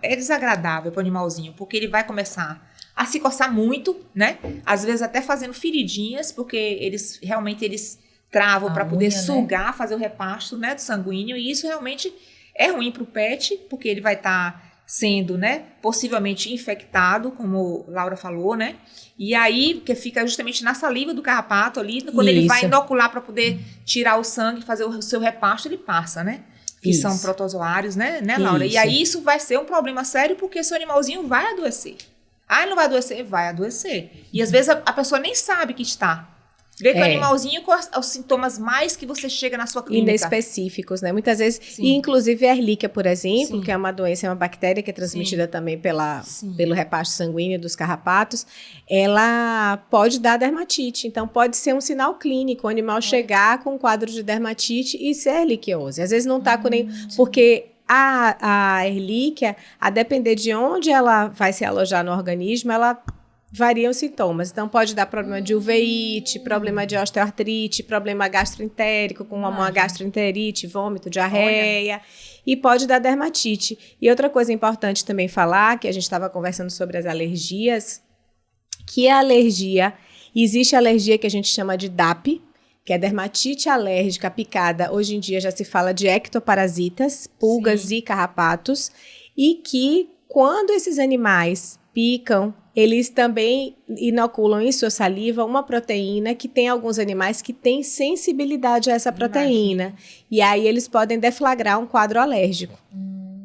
é desagradável para o animalzinho, porque ele vai começar a se coçar muito, né? Às vezes até fazendo feridinhas, porque eles travam para poder sugar, fazer o repasto, né, do sanguíneo, e isso realmente é ruim para o pet, porque ele vai estar sendo, né, possivelmente infectado, como Laura falou, né? E aí, que fica justamente na saliva do carrapato ali, quando ele vai inocular para poder tirar o sangue, fazer o seu repasto, ele passa, né? Que são protozoários, né, Laura? E aí isso vai ser um problema sério, porque seu animalzinho vai adoecer. Ah, ele não vai adoecer? Vai adoecer. E às vezes a pessoa nem sabe que está. Vê que o animalzinho com os sintomas mais que você chega na sua clínica. Inespecíficos, né? Muitas vezes, e inclusive a Ehrlichia, por exemplo, que é uma doença, é uma bactéria que é transmitida também pelo repasto sanguíneo dos carrapatos, ela pode dar dermatite. Então, pode ser um sinal clínico, o animal chegar com um quadro de dermatite e ser erliquiose. Às vezes não está com nem... Porque a Ehrlichia, a depender de onde ela vai se alojar no organismo, ela... variam os sintomas. Então, pode dar problema de uveíte, problema de osteoartrite, problema gastroentérico, com uma gastroenterite, vômito, diarreia, e pode dar dermatite. E outra coisa importante também falar, que a gente estava conversando sobre as alergias, que a alergia, existe alergia que a gente chama de DAP, que é dermatite alérgica picada. Hoje em dia já se fala de ectoparasitas, pulgas e carrapatos, e que quando esses animais picam, eles também inoculam em sua saliva uma proteína que tem alguns animais que têm sensibilidade a essa proteína. E aí eles podem deflagrar um quadro alérgico.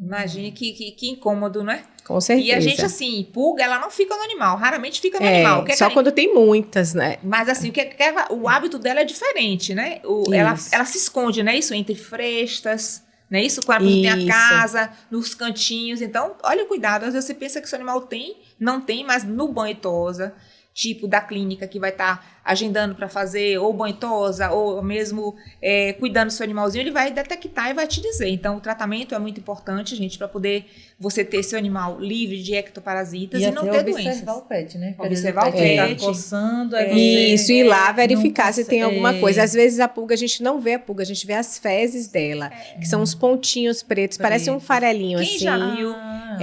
Imagine que incômodo, né? Com certeza. E a gente, assim, pulga, ela não fica no animal, raramente fica no animal. Só quando tem muitas, né? Mas assim, o hábito dela é diferente, né? Ela se esconde, né? Isso entre frestas, né? Isso quando tem a casa, nos cantinhos. Então, olha o cuidado. Às vezes você pensa que o seu animal não tem, mas no banho e tosa, tipo da clínica que vai estar agendando para fazer, ou banho e tosa, ou mesmo cuidando do seu animalzinho, ele vai detectar e vai te dizer. Então, o tratamento é muito importante, gente, para poder você ter seu animal livre de ectoparasitas e não ter doenças. Observar o pet, né? Observar o pet. Tá coçando, isso, ir lá verificar se tem alguma coisa. Às vezes a pulga, a gente não vê a pulga, a gente vê as fezes dela, que são uns pontinhos pretos, parece um farelinho assim. Quem já viu?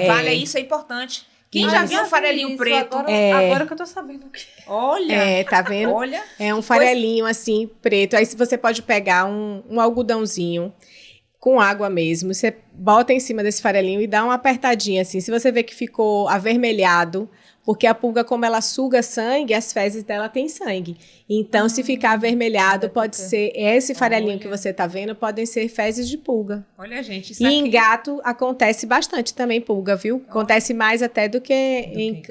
Vale, isso é importante. Quem já viu um farelinho preto? Agora que eu tô sabendo o que. Olha. Tá vendo? Olha. É um farelinho assim, preto. Aí você pode pegar um algodãozinho com água mesmo. Você bota em cima desse farelinho e dá uma apertadinha assim. Se você vê que ficou avermelhado, Porque a pulga, como ela suga sangue, as fezes dela têm sangue. Então, se ficar avermelhado, pode ser... Esse farelinho que você tá vendo, podem ser fezes de pulga. Olha, gente, isso E aqui... em gato, acontece bastante também pulga, viu? Acontece mais até do que em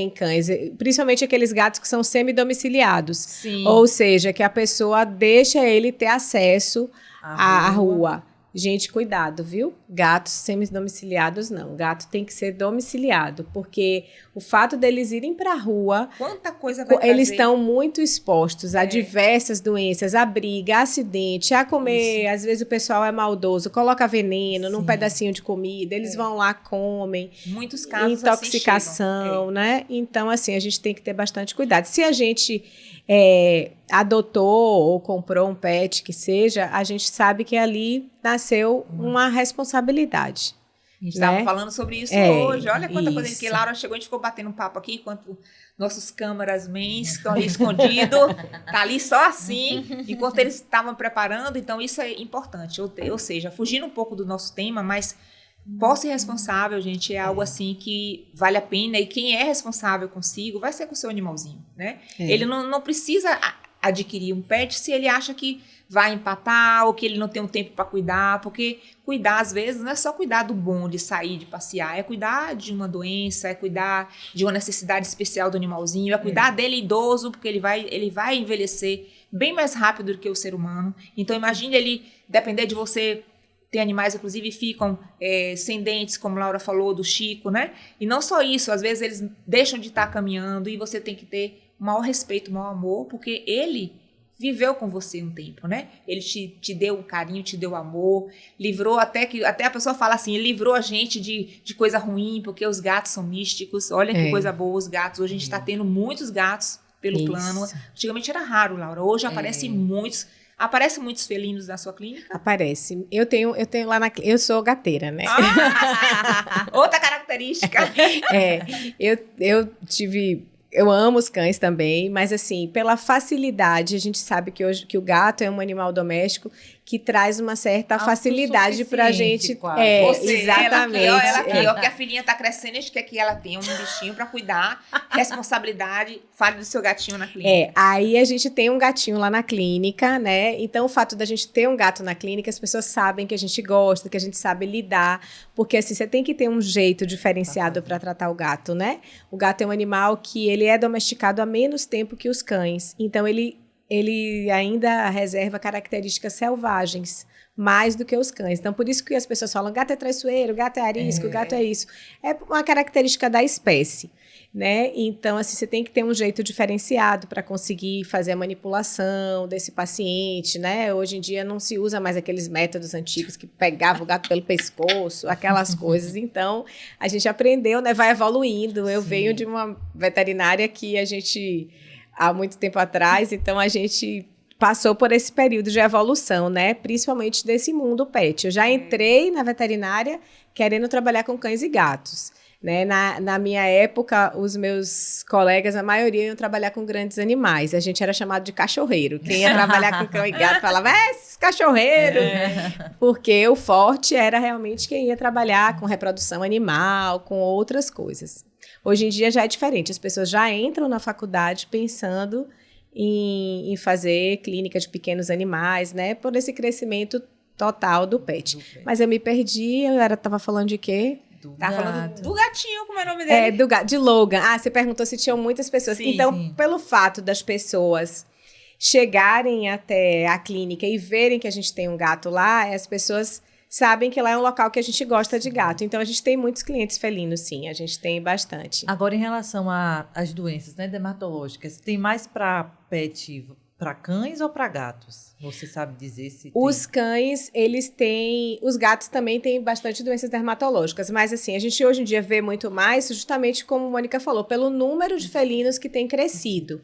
cães. Principalmente aqueles gatos que são semi-domiciliados. Sim. Ou seja, que a pessoa deixa ele ter acesso à rua. Gente, cuidado, viu? Gatos semi-domiciliados, não. Gato tem que ser domiciliado, porque o fato deles irem para a rua... Quanta coisa vai Eles trazer. estão muito expostos a diversas doenças, a briga, a acidente, a comer. Às vezes o pessoal é maldoso, coloca veneno num pedacinho de comida, eles vão lá, comem. Muitos casos intoxicação, assim né? Então, assim, a gente tem que ter bastante cuidado. Se a gente adotou ou comprou um pet que seja, a gente sabe que ali nasceu uma responsabilidade. A gente estava falando sobre isso hoje. Olha quanta coisa que Laura chegou, a gente ficou batendo um papo aqui, enquanto nossos câmeramans estão ali escondidos, tá ali só assim, enquanto eles estavam preparando. Então, isso é importante. Ou seja, fugindo um pouco do nosso tema, mas posse responsável, gente, é algo assim que vale a pena. E quem é responsável consigo vai ser com o seu animalzinho, né? Ele não precisa adquirir um pet se ele acha que vai empatar ou que ele não tem um tempo para cuidar, porque cuidar, às vezes, não é só cuidar do bom de sair, de passear, é cuidar de uma doença, é cuidar de uma necessidade especial do animalzinho, é cuidar dele idoso, porque ele vai envelhecer bem mais rápido do que o ser humano. Então, imagine ele depender de você. Tem animais, inclusive, ficam sem dentes, como a Laura falou, do Chico, né? E não só isso, às vezes eles deixam de estar caminhando e você tem que ter o maior respeito, o maior amor, porque ele viveu com você um tempo, né? Ele te deu carinho, te deu amor, livrou até a pessoa fala assim, ele livrou a gente de coisa ruim, porque os gatos são místicos. Olha que coisa boa os gatos. Hoje a gente está tendo muitos gatos pelo plano. Antigamente era raro, Laura. Hoje aparecem muitos. Aparecem muitos felinos na sua clínica? Aparece. Eu tenho lá na clínica. Eu sou gateira, né? Outra característica. Eu amo os cães também, mas assim, pela facilidade, a gente sabe que hoje que o gato é um animal doméstico que traz uma certa facilidade pra gente. Exatamente. Ela aqui, ó, que a filhinha tá crescendo, a gente quer que ela tenha um bichinho pra cuidar, responsabilidade, fale do seu gatinho na clínica. Aí a gente tem um gatinho lá na clínica, né? Então, o fato da gente ter um gato na clínica, as pessoas sabem que a gente gosta, que a gente sabe lidar, porque assim, você tem que ter um jeito diferenciado pra tratar o gato, né? O gato é um animal que ele é domesticado há menos tempo que os cães, então ele ainda reserva características selvagens, mais do que os cães. Então, por isso que as pessoas falam, gato é traiçoeiro, gato é arisco, gato é isso. É uma característica da espécie, né? Então, assim, você tem que ter um jeito diferenciado para conseguir fazer a manipulação desse paciente, né? Hoje em dia não se usa mais aqueles métodos antigos que pegava o gato pelo pescoço, aquelas coisas. Então, a gente aprendeu, né? Vai evoluindo. Eu venho de uma veterinária que a gente... há muito tempo atrás, então a gente passou por esse período de evolução, né? Principalmente desse mundo pet. Eu já entrei na veterinária querendo trabalhar com cães e gatos, né? Na minha época, os meus colegas, a maioria iam trabalhar com grandes animais. A gente era chamado de cachorreiro. Quem ia trabalhar com cão e gato falava, esses cachorreiros! Porque o forte era realmente quem ia trabalhar com reprodução animal, com outras coisas. Hoje em dia já é diferente, as pessoas já entram na faculdade pensando em fazer clínica de pequenos animais, né? Por esse crescimento total do pet. Mas eu me perdi, eu estava falando de quê? Tava falando do gatinho, como é o nome dele? De Logan. Você perguntou se tinham muitas pessoas. Sim, então, pelo fato das pessoas chegarem até a clínica e verem que a gente tem um gato lá, as pessoas... sabem que lá é um local que a gente gosta de gato. Então, a gente tem muitos clientes felinos, sim. A gente tem bastante. Agora, em relação às doenças, né, dermatológicas, tem mais para pet, para cães ou para gatos? Você sabe dizer se Os cães, eles têm... Os gatos também têm bastante doenças dermatológicas. Mas, assim, a gente hoje em dia vê muito mais, justamente como a Mônica falou, pelo número de felinos que tem crescido,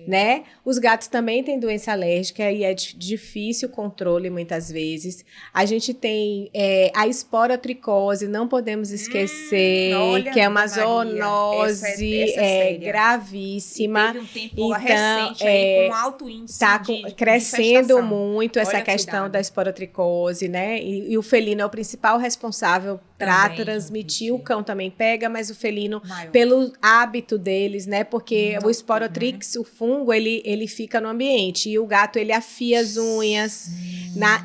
né? Os gatos também têm doença alérgica e é difícil o controle, muitas vezes. A gente tem a esporotricose, não podemos esquecer, que é uma zoonose essa é gravíssima. E teve um tempo recente aí com alto índice Está crescendo muito essa Olha, questão cuidado. da esporotricose, né? E o felino é o principal responsável para transmitir. O cão também pega, mas o felino, maior. pelo hábito deles, né? Porque o Noturno, esporotrix, o fungo, ele fica no ambiente. E o gato, ele afia as unhas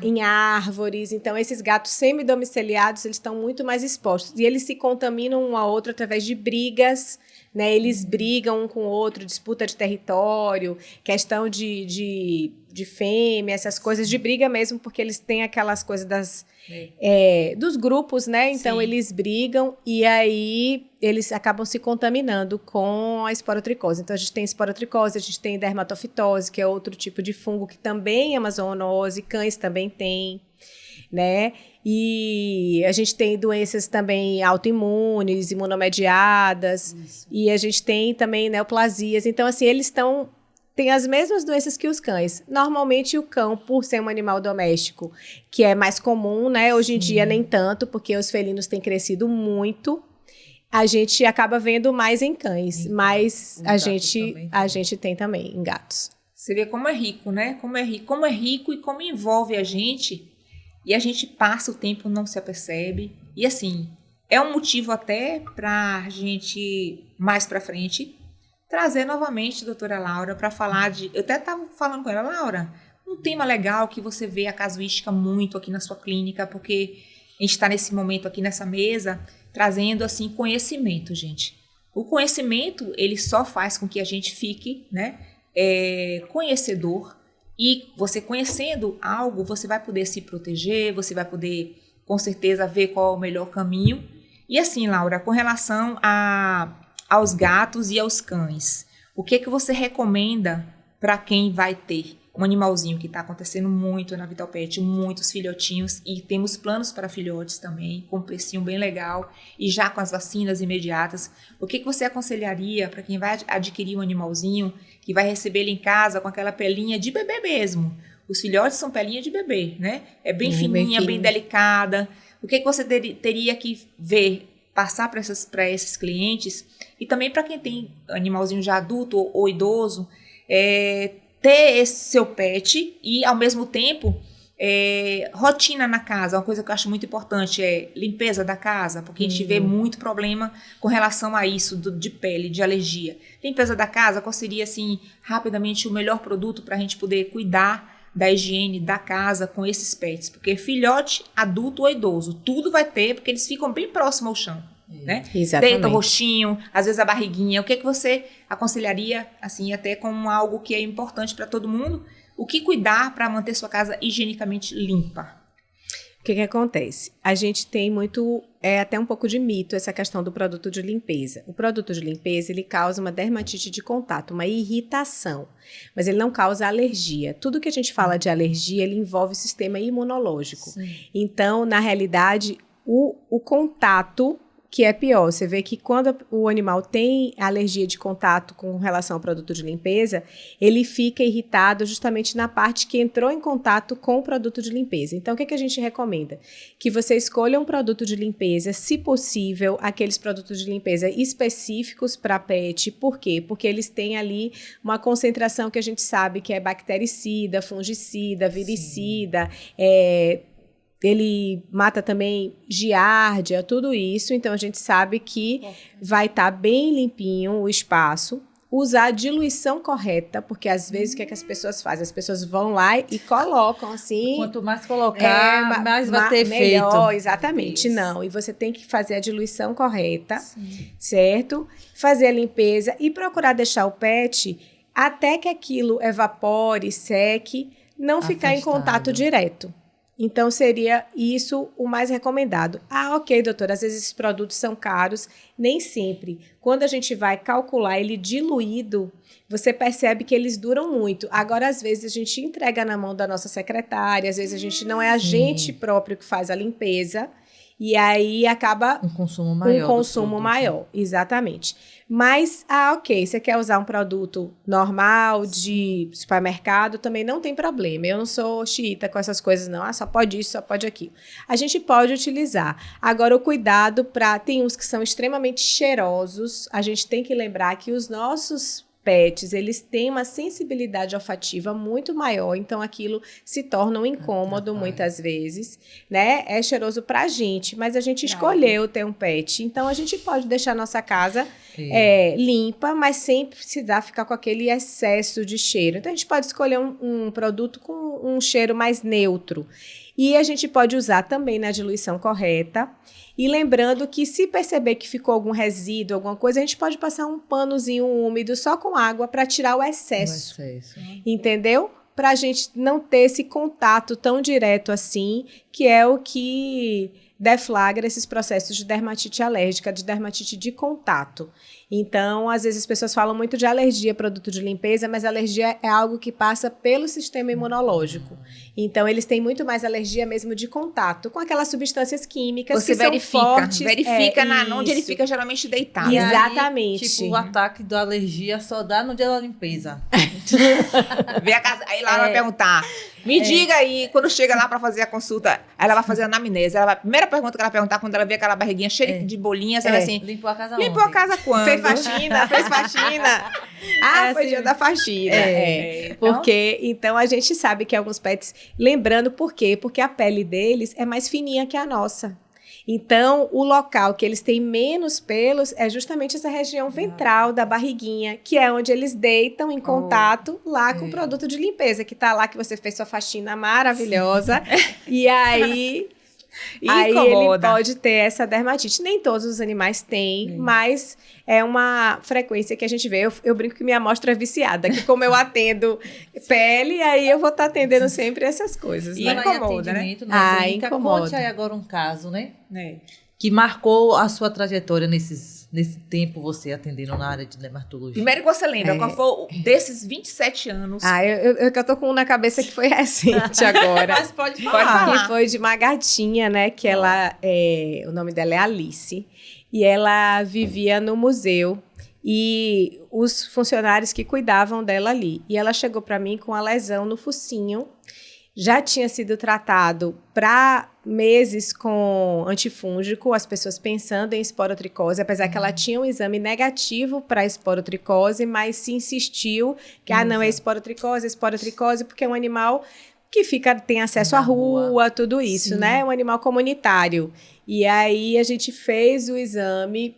em árvores. Então, esses gatos semidomiciliados, eles estão muito mais expostos. E eles se contaminam um ao outro através de brigas, né? Eles brigam um com o outro, disputa de território, questão de fêmea, essas coisas de briga mesmo, porque eles têm aquelas coisas dos grupos, né? Então, eles brigam e aí eles acabam se contaminando com a esporotricose. Então, a gente tem esporotricose, a gente tem dermatofitose, que é outro tipo de fungo que também é uma zoonose, cães também têm, né? E a gente tem doenças também autoimunes, imunomediadas, e a gente tem também neoplasias. Então, assim, eles têm as mesmas doenças que os cães. Normalmente, o cão, por ser um animal doméstico, que é mais comum, né? Hoje em dia, nem tanto, porque os felinos têm crescido muito. A gente acaba vendo mais em cães, mas a gente tem também em gatos. Você vê como é rico, né? Como é rico e como envolve a gente. E a gente passa o tempo, não se apercebe. E assim, é um motivo até para a gente, mais para frente, trazer novamente a doutora Laura para falar de... Eu até estava falando com ela, Laura, um tema legal que você vê a casuística muito aqui na sua clínica, porque a gente está nesse momento aqui nessa mesa, trazendo assim conhecimento, gente. O conhecimento, ele só faz com que a gente fique, né, conhecedor. E você conhecendo algo, você vai poder se proteger, você vai poder, com certeza, ver qual é o melhor caminho. E assim, Laura, com relação aos gatos e aos cães, o que você recomenda para quem vai ter um animalzinho que está acontecendo muito na Vital Pet, muitos filhotinhos, e temos planos para filhotes também, com um precinho bem legal, e já com as vacinas imediatas. O que você aconselharia para quem vai adquirir um animalzinho, que vai receber ele em casa com aquela pelinha de bebê mesmo? Os filhotes são pelinha de bebê, né? É bem fininha, bem delicada. O que você teria que ver, passar para esses clientes, e também para quem tem animalzinho já adulto ou idoso, ter esse seu pet e, ao mesmo tempo, rotina na casa. Uma coisa que eu acho muito importante é limpeza da casa, porque a gente vê muito problema com relação a isso, de pele, de alergia. Limpeza da casa, qual seria, assim, rapidamente o melhor produto para a gente poder cuidar da higiene da casa com esses pets? Porque filhote, adulto ou idoso, tudo vai ter, porque eles ficam bem próximos ao chão. Né? Exatamente. Deita o rostinho, às vezes a barriguinha. O que você aconselharia, assim, até como algo que é importante para todo mundo? O que cuidar para manter sua casa higienicamente limpa? O que acontece? A gente tem muito, até um pouco de mito, essa questão do produto de limpeza. O produto de limpeza, ele causa uma dermatite de contato, uma irritação, mas ele não causa alergia. Tudo que a gente fala de alergia, ele envolve o sistema imunológico. Sim. Então, na realidade, o contato, que é pior, você vê que quando o animal tem alergia de contato com relação ao produto de limpeza, ele fica irritado justamente na parte que entrou em contato com o produto de limpeza. Então, o que a gente recomenda? Que você escolha um produto de limpeza, se possível, aqueles produtos de limpeza específicos para pet. Por quê? Porque eles têm ali uma concentração que a gente sabe que é bactericida, fungicida, viricida, ele mata também giardia, tudo isso. Então, a gente sabe que vai estar bem limpinho o espaço. Usar a diluição correta, porque às vezes o que as pessoas fazem? As pessoas vão lá e colocam assim... Quanto mais colocar, mais vai ter melhor, efeito. Exatamente, isso. Não. E você tem que fazer a diluição correta, certo? Fazer a limpeza e procurar deixar o pet até que aquilo evapore, seque, não ficar em contato direto. Então, seria isso o mais recomendado. Ah, ok, doutora, às vezes esses produtos são caros, nem sempre. Quando a gente vai calcular ele diluído, você percebe que eles duram muito. Agora, às vezes, a gente entrega na mão da nossa secretária, às vezes a gente não é a gente próprio que faz a limpeza, e aí acaba um consumo maior. Exatamente. Mas, ok, você quer usar um produto normal de supermercado, também não tem problema. Eu não sou xiita com essas coisas, não. Só pode isso, só pode aquilo. A gente pode utilizar. Agora, o cuidado tem uns que são extremamente cheirosos. A gente tem que lembrar que os nossos pets, eles têm uma sensibilidade olfativa muito maior, então aquilo se torna um incômodo muitas vezes, né? É cheiroso pra gente, mas a gente escolheu ter um pet, então a gente pode deixar a nossa casa limpa, mas sem precisar ficar com aquele excesso de cheiro. Então a gente pode escolher um produto com um cheiro mais neutro. E a gente pode usar também na diluição correta. E lembrando que se perceber que ficou algum resíduo, alguma coisa, a gente pode passar um panozinho úmido só com água para tirar o excesso. Entendeu? Para a gente não ter esse contato tão direto assim, que é o que deflagra esses processos de dermatite alérgica, de dermatite de contato. Então, às vezes as pessoas falam muito de alergia a produto de limpeza, mas alergia é algo que passa pelo sistema imunológico. Então, eles têm muito mais alergia mesmo de contato com aquelas substâncias químicas que são fortes. Verifica onde ele fica geralmente deitado. E exatamente. Aí, tipo, o ataque da alergia só dá no dia da limpeza. Vê a casa, aí lá ela vai perguntar, me diga aí, quando chega lá pra fazer a consulta, ela vai fazer a anamnese, a primeira pergunta que ela vai perguntar, quando ela vê aquela barriguinha cheia de bolinhas, ela vai assim, limpou a casa limpou a casa quando? Fez faxina. Foi assim, dia da faxina. Porque, então, a gente sabe que alguns pets, lembrando por quê? Porque a pele deles é mais fininha que a nossa. Então, o local que eles têm menos pelos é justamente essa região ventral da barriguinha, que é onde eles deitam em contato lá com o produto de limpeza, que tá lá, que você fez sua faxina maravilhosa. E aí ele pode ter essa dermatite. Nem todos os animais têm, mas é uma frequência que a gente vê. Eu brinco que minha amostra é viciada, que como eu atendo pele, aí eu vou estar atendendo sempre essas coisas. E né? incomoda, né? Incomoda. Conte aí agora um caso, né? Que marcou a sua trajetória nesse tempo, você atendendo na área de dermatologia. Primeiro que você lembra, qual foi desses 27 anos? Eu tô com um na cabeça que foi recente agora. Mas pode falar. Que foi de uma gatinha, né? Que ela, o nome dela é Alice. E ela vivia no museu. E os funcionários que cuidavam dela ali. E ela chegou para mim com uma lesão no focinho. Já tinha sido tratado para meses com antifúngico, as pessoas pensando em esporotricose, apesar que ela tinha um exame negativo para esporotricose, mas se insistiu que, não, é esporotricose, porque é um animal que tem acesso à rua, tudo isso, né? É um animal comunitário. E aí a gente fez o exame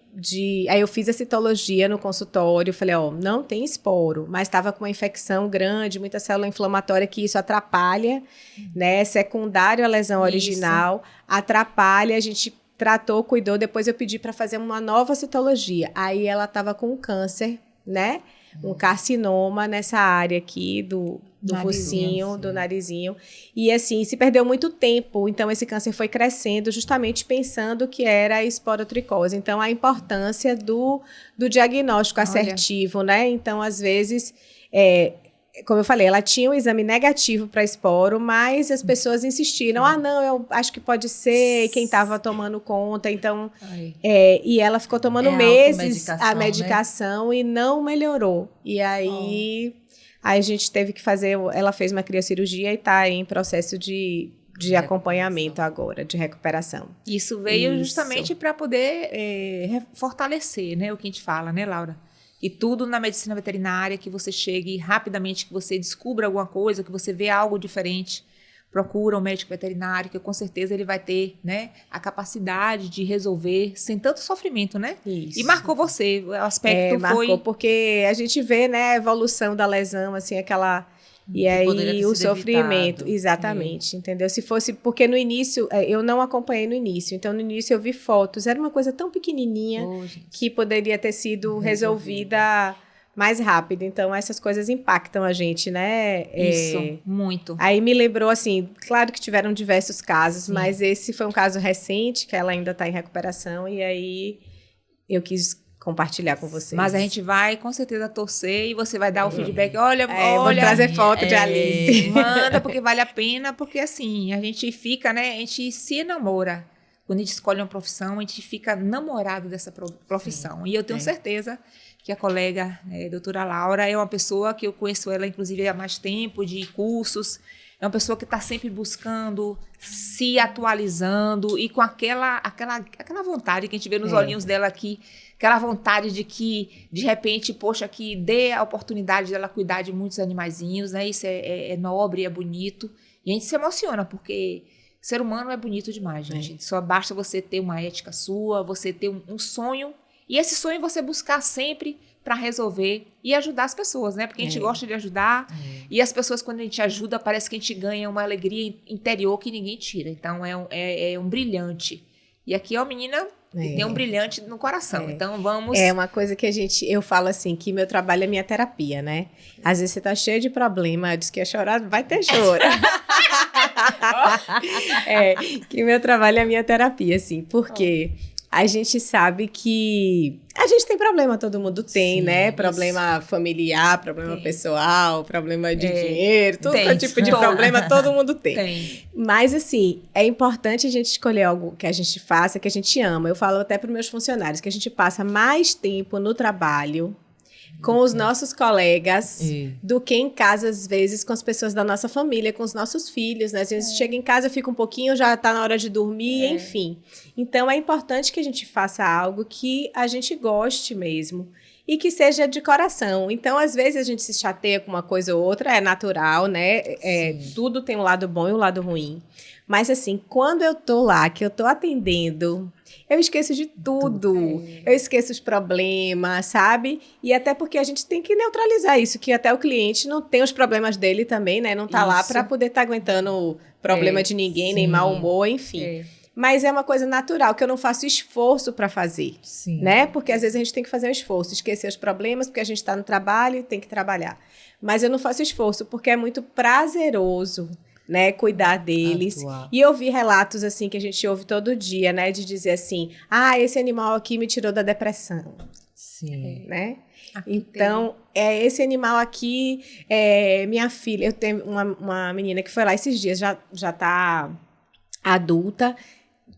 aí eu fiz a citologia no consultório, falei, não tem esporo, mas estava com uma infecção grande, muita célula inflamatória, que isso atrapalha, né? Secundário à lesão original, atrapalha, a gente tratou, cuidou, depois eu pedi para fazer uma nova citologia. Aí ela estava com um câncer, né? Um carcinoma nessa área aqui do focinho, do narizinho. E assim, se perdeu muito tempo. Então, esse câncer foi crescendo justamente pensando que era esporotricose. Então, a importância do diagnóstico assertivo, né? Então, às vezes, como eu falei, ela tinha um exame negativo para esporo, mas as pessoas insistiram. Não, eu acho que pode ser quem estava tomando conta. Então, e ela ficou tomando meses a medicação, né? E não melhorou. E aí a gente teve que ela fez uma criocirurgia e está em processo de acompanhamento agora, de recuperação. Isso veio justamente para poder fortalecer, né, o que a gente fala, né, Laura? E tudo na medicina veterinária, que você chegue rapidamente, que você descubra alguma coisa, que você vê algo diferente, procura um médico veterinário, que com certeza ele vai ter, né, marcou de resolver sem tanto sofrimento, né? Isso. E marcou você, o aspecto marcou porque a gente vê, né, a evolução da lesão, assim, aquela... E aí o sofrimento, exatamente, entendeu? Se fosse, porque no início, eu não acompanhei no início, então no início eu vi fotos, era uma coisa tão pequenininha que poderia ter sido resolvida mais rápido, então essas coisas impactam a gente, né? Isso, muito. Aí me lembrou, assim, claro que tiveram diversos casos, mas esse foi um caso recente, que ela ainda está em recuperação, e aí eu quis compartilhar com vocês. Mas a gente vai, com certeza, torcer e você vai dar o feedback. Olha, vou trazer foto de Alice. Manda, porque vale a pena, porque assim, a gente fica, né? A gente se enamora quando a gente escolhe uma profissão, a gente fica namorado dessa profissão. Sim. E eu tenho certeza que a colega, doutora Laura, é uma pessoa que eu conheço ela, inclusive, há mais tempo, de cursos. É uma pessoa que está sempre buscando, se atualizando e com aquela vontade que a gente vê nos olhinhos dela aqui, aquela vontade de que, de repente, poxa, que dê a oportunidade dela cuidar de muitos animaizinhos, né? Isso é nobre, é bonito. E a gente se emociona, porque ser humano é bonito demais, gente. Só basta você ter uma ética sua, você ter um sonho, e esse sonho você buscar sempre para resolver e ajudar as pessoas, né? Porque a gente gosta de ajudar, e as pessoas, quando a gente ajuda, parece que a gente ganha uma alegria interior que ninguém tira. Então, é um brilhante. E aqui é uma menina que tem um brilhante no coração. Então, vamos... É uma coisa que eu falo assim, que meu trabalho é minha terapia, né? Às vezes você tá cheio de problema, diz que ia chorar, vai ter choro. Que meu trabalho é minha terapia, assim, porque... A gente sabe que a gente tem problema, todo mundo tem, né? Problema familiar, problema pessoal, problema de dinheiro, todo tipo de problema todo mundo tem. Mas, assim, é importante a gente escolher algo que a gente faça, que a gente ama. Eu falo até para os meus funcionários que a gente passa mais tempo no trabalho com os nossos colegas do que em casa, às vezes, com as pessoas da nossa família, com os nossos filhos, né? Às vezes chega em casa, fica um pouquinho, já está na hora de dormir, enfim. Então, é importante que a gente faça algo que a gente goste mesmo e que seja de coração. Então, às vezes, a gente se chateia com uma coisa ou outra, é natural, né? Tudo tem um lado bom e um lado ruim. Mas, assim, quando eu tô lá, que eu tô atendendo... Eu esqueço de tudo. Eu esqueço os problemas, sabe? E até porque a gente tem que neutralizar isso, que até o cliente não tem os problemas dele também, né? Não tá lá para poder estar aguentando o problema de ninguém, nem mau humor, enfim. Mas é uma coisa natural, que eu não faço esforço para fazer, né? Porque às vezes a gente tem que fazer um esforço, esquecer os problemas, porque a gente está no trabalho e tem que trabalhar. Mas eu não faço esforço, porque é muito prazeroso, né, cuidar deles. E eu vi relatos, assim, que a gente ouve todo dia, né, de dizer assim, esse animal aqui me tirou da depressão. Né? Então, esse animal aqui, minha filha, eu tenho uma menina que foi lá esses dias, já tá adulta,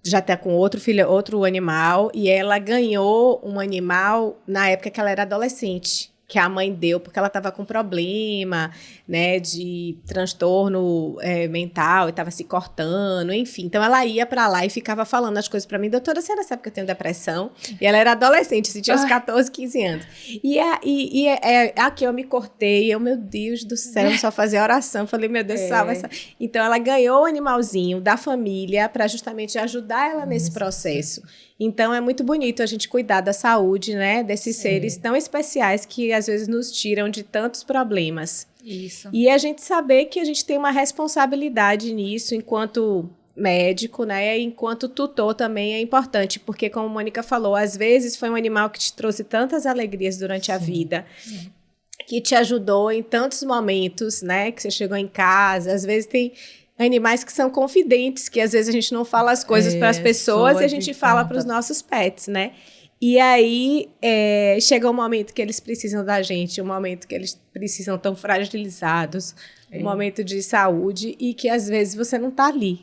já tá com outro animal, e ela ganhou um animal na época que ela era adolescente, que a mãe deu porque ela estava com problema, né, de transtorno mental, e estava se cortando, enfim. Então, ela ia para lá e ficava falando as coisas para mim. Doutora, a senhora sabe que eu tenho depressão? E ela era adolescente, assim, tinha uns 14, 15 anos. Aqui eu me cortei, meu Deus do céu, eu só fazia oração. Falei, meu Deus, salva essa... Então, ela ganhou o animalzinho da família para justamente ajudar ela nesse processo. Então, é muito bonito a gente cuidar da saúde, né, desses seres tão especiais que, às vezes, nos tiram de tantos problemas. Isso. E a gente saber que a gente tem uma responsabilidade nisso enquanto médico, né, enquanto tutor também é importante, porque, como a Mônica falou, às vezes foi um animal que te trouxe tantas alegrias durante a vida, que te ajudou em tantos momentos, né, que você chegou em casa, às vezes tem... animais que são confidentes, que às vezes a gente não fala as coisas para as pessoas e a gente fala para os nossos pets, né? E aí chega um momento que eles precisam da gente, um momento que eles precisam tão fragilizados, um momento de saúde e que às vezes você não está ali,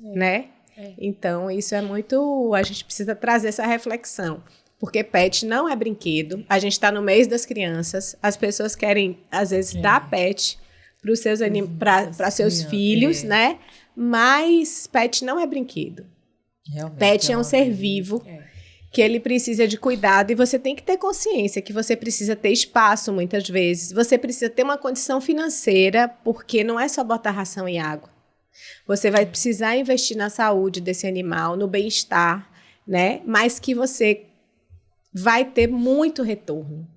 né? Então, isso é muito... A gente precisa trazer essa reflexão. Porque pet não é brinquedo, a gente está no mês das crianças, as pessoas querem, às vezes, dar pet para seus filhos, né? Mas pet não é brinquedo. Realmente, pet é um ser vivo que ele precisa de cuidado e você tem que ter consciência que você precisa ter espaço muitas vezes. Você precisa ter uma condição financeira, porque não é só botar ração e água. Você vai precisar investir na saúde desse animal, no bem-estar, né? Mas que você vai ter muito retorno,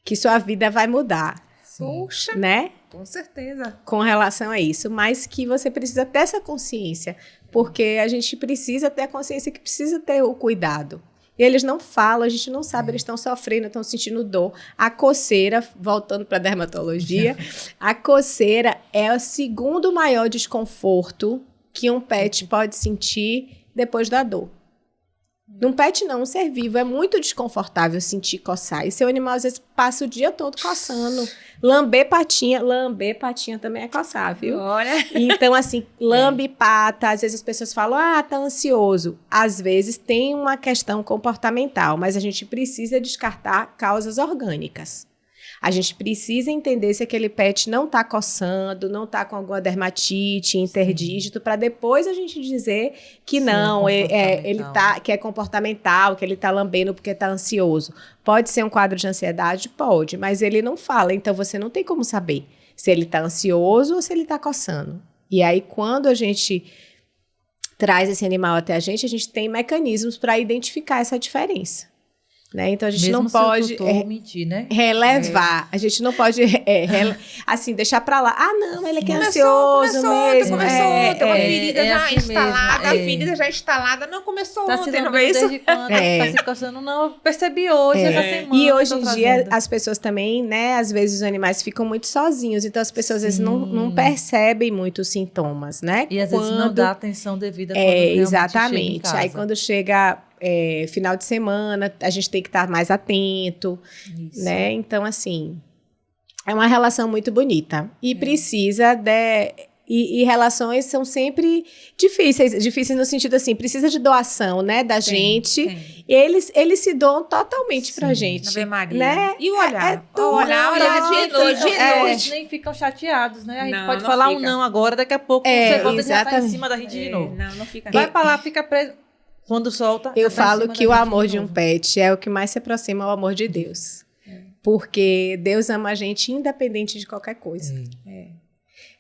que sua vida vai mudar. Poxa, né? Com certeza. Com relação a isso, mas que você precisa ter essa consciência, porque a gente precisa ter a consciência que precisa ter o cuidado. E eles não falam, a gente não sabe, eles estão sofrendo, estão sentindo dor. A coceira, voltando para a dermatologia, a coceira é o segundo maior desconforto que um pet pode sentir depois da dor. Num pet não, um ser vivo. É muito desconfortável sentir coçar. E seu animal, às vezes, passa o dia todo coçando. Lamber patinha também é coçar, viu? Olha. Então, assim, lambe pata. Às vezes as pessoas falam, tá ansioso. Às vezes tem uma questão comportamental, mas a gente precisa descartar causas orgânicas. A gente precisa entender se aquele pet não está coçando, não está com alguma dermatite, interdígito, para depois a gente dizer que não, ele tá, que é comportamental, que ele está lambendo porque está ansioso. Pode ser um quadro de ansiedade? Pode, mas ele não fala, então você não tem como saber se ele está ansioso ou se ele está coçando. E aí, quando a gente traz esse animal até a gente tem mecanismos para identificar essa diferença. Né? Então, a gente mesmo não pode mentir, né? relevar. A gente não pode, assim, deixar pra lá. Não, ele é que é ansioso mesmo. Começou, uma ferida já assim instalada, mesmo, a ferida já instalada. Não, começou tá ontem, não é isso? Desde quando? Tá se coçando? Não, eu percebi hoje, essa semana. E hoje em dia, as pessoas também, né, às vezes os animais ficam muito sozinhos, então as pessoas às vezes não percebem muito os sintomas, né? E às vezes não dá atenção devida quando exatamente. Chega em casa. Aí quando chega final de semana, a gente tem que estar mais atento, né? Então, assim, é uma relação muito bonita. E precisa E relações são sempre difíceis no sentido assim, precisa de doação, né, da gente. E eles se doam totalmente pra gente. Ave Maria. Né? E o olhar? Olha, de noite. Eles nem ficam chateados, né? A gente pode falar fica. Não agora, daqui a pouco você volta e já tá em cima da gente de novo. Não fica. Vai pra lá, fica preso. Quando solta... Eu falo que o amor de um pet é o que mais se aproxima ao amor de Deus. Porque Deus ama a gente independente de qualquer coisa.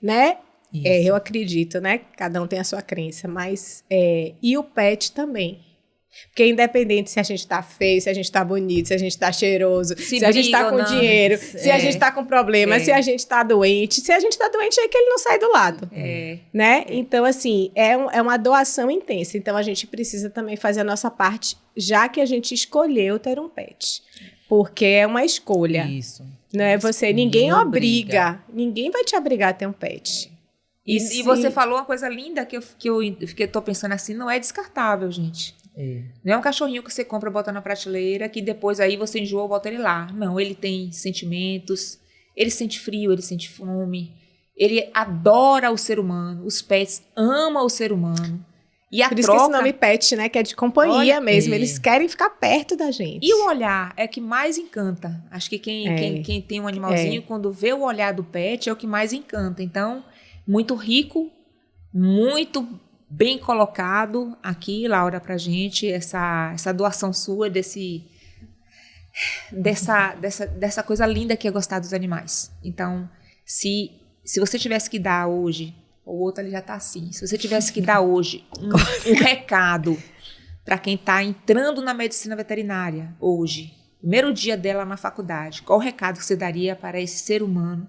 Né? Eu acredito, né? Cada um tem a sua crença, mas... E o pet também. Porque independente se a gente tá feio, se a gente tá bonito, se a gente tá cheiroso, se a gente tá com dinheiro, se a gente tá com problema, se a gente tá doente. Se a gente tá doente é que ele não sai do lado. Né? Então, assim, é uma doação intensa. Então, a gente precisa também fazer a nossa parte, já que a gente escolheu ter um pet. Porque é uma escolha. Isso. Não é você, ninguém obriga. Ninguém vai te obrigar a ter um pet. E você falou uma coisa linda que eu tô pensando assim, não é descartável, gente. Não é um cachorrinho que você compra, bota na prateleira, que depois aí você enjoa, bota ele lá. Não, ele tem sentimentos, ele sente frio, ele sente fome, ele adora o ser humano, os pets amam o ser humano. E a Por isso que esse nome pet, né, que é de companhia mesmo, eles querem ficar perto da gente. E o olhar é que mais encanta. Acho que quem tem um animalzinho, quando vê o olhar do pet, é o que mais encanta. Então, muito rico, muito bem colocado aqui, Laura, pra gente, essa doação sua dessa coisa linda que é gostar dos animais. Então, se você tivesse que dar hoje, o outro ali já tá assim, se você tivesse que dar hoje um recado para quem tá entrando na medicina veterinária hoje, primeiro dia dela na faculdade, qual o recado que você daria para esse ser humano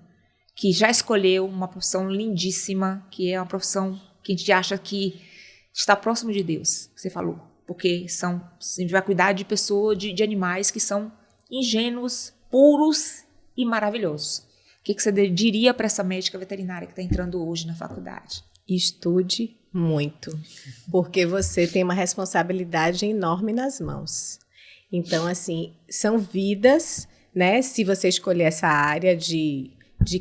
que já escolheu uma profissão lindíssima, que é uma profissão que a gente acha que está próximo de Deus, que você falou. Porque a gente vai cuidar de pessoas, de animais que são ingênuos, puros e maravilhosos. O que você diria para essa médica veterinária que está entrando hoje na faculdade? Estude muito, porque você tem uma responsabilidade enorme nas mãos. Então, assim, são vidas, né? Se você escolher essa área de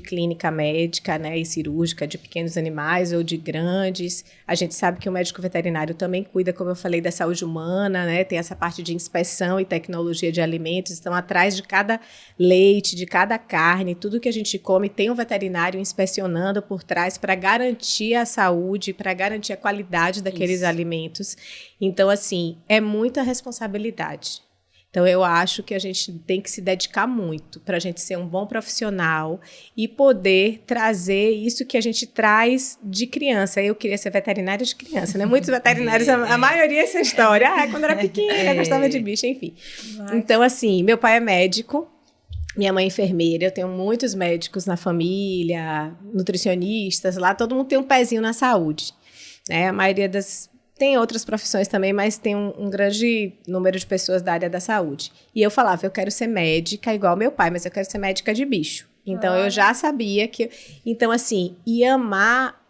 clínica médica, né, e cirúrgica de pequenos animais ou de grandes. A gente sabe que o médico veterinário também cuida, como eu falei, da saúde humana, né, tem essa parte de inspeção e tecnologia de alimentos, estão atrás de cada leite, de cada carne, tudo que a gente come, tem um veterinário inspecionando por trás para garantir a saúde, para garantir a qualidade daqueles alimentos. Então, assim, é muita responsabilidade. Então, eu acho que a gente tem que se dedicar muito para a gente ser um bom profissional e poder trazer isso que a gente traz de criança. Eu queria ser veterinária de criança, né? Muitos veterinários, a maioria é essa história. Quando era pequena, gostava de bicho, enfim. Então, assim, meu pai é médico, minha mãe é enfermeira, eu tenho muitos médicos na família, nutricionistas, lá todo mundo tem um pezinho na saúde, né? A maioria tem outras profissões também, mas tem um grande número de pessoas da área da saúde. E eu falava, eu quero ser médica igual meu pai, mas eu quero ser médica de bicho. Então, eu já sabia que... Então, assim, e amar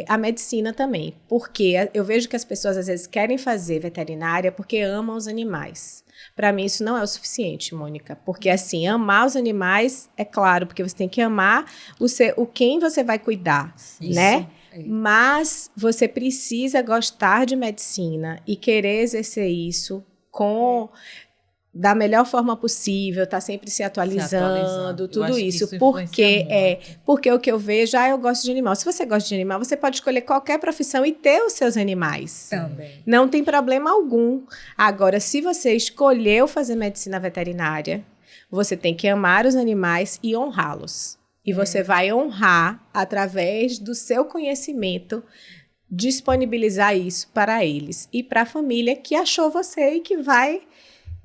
a medicina também, porque eu vejo que as pessoas às vezes querem fazer veterinária porque amam os animais. Para mim isso não é o suficiente, Mônica, porque assim, amar os animais é claro, porque você tem que amar o quem você vai cuidar, né? Mas você precisa gostar de medicina e querer exercer isso da melhor forma possível, tá sempre se atualizando. Tudo isso. Porque o que eu vejo, eu gosto de animal. Se você gosta de animal, você pode escolher qualquer profissão e ter os seus animais. Também. Não tem problema algum. Agora, se você escolheu fazer medicina veterinária, você tem que amar os animais e honrá-los. E você vai honrar através do seu conhecimento, disponibilizar isso para eles e para a família que achou você e que vai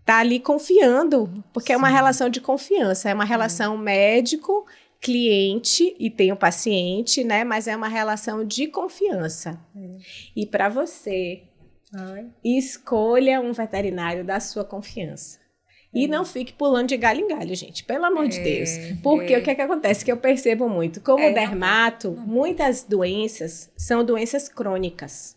tá ali confiando, porque é uma relação de confiança, é uma relação médico-cliente e tem o paciente, né? Mas é uma relação de confiança. E para você, escolha um veterinário da sua confiança. E não fique pulando de galho em galho, gente, pelo amor de Deus. Porque o que é que acontece? Que eu percebo muito, como dermato, muitas doenças são doenças crônicas.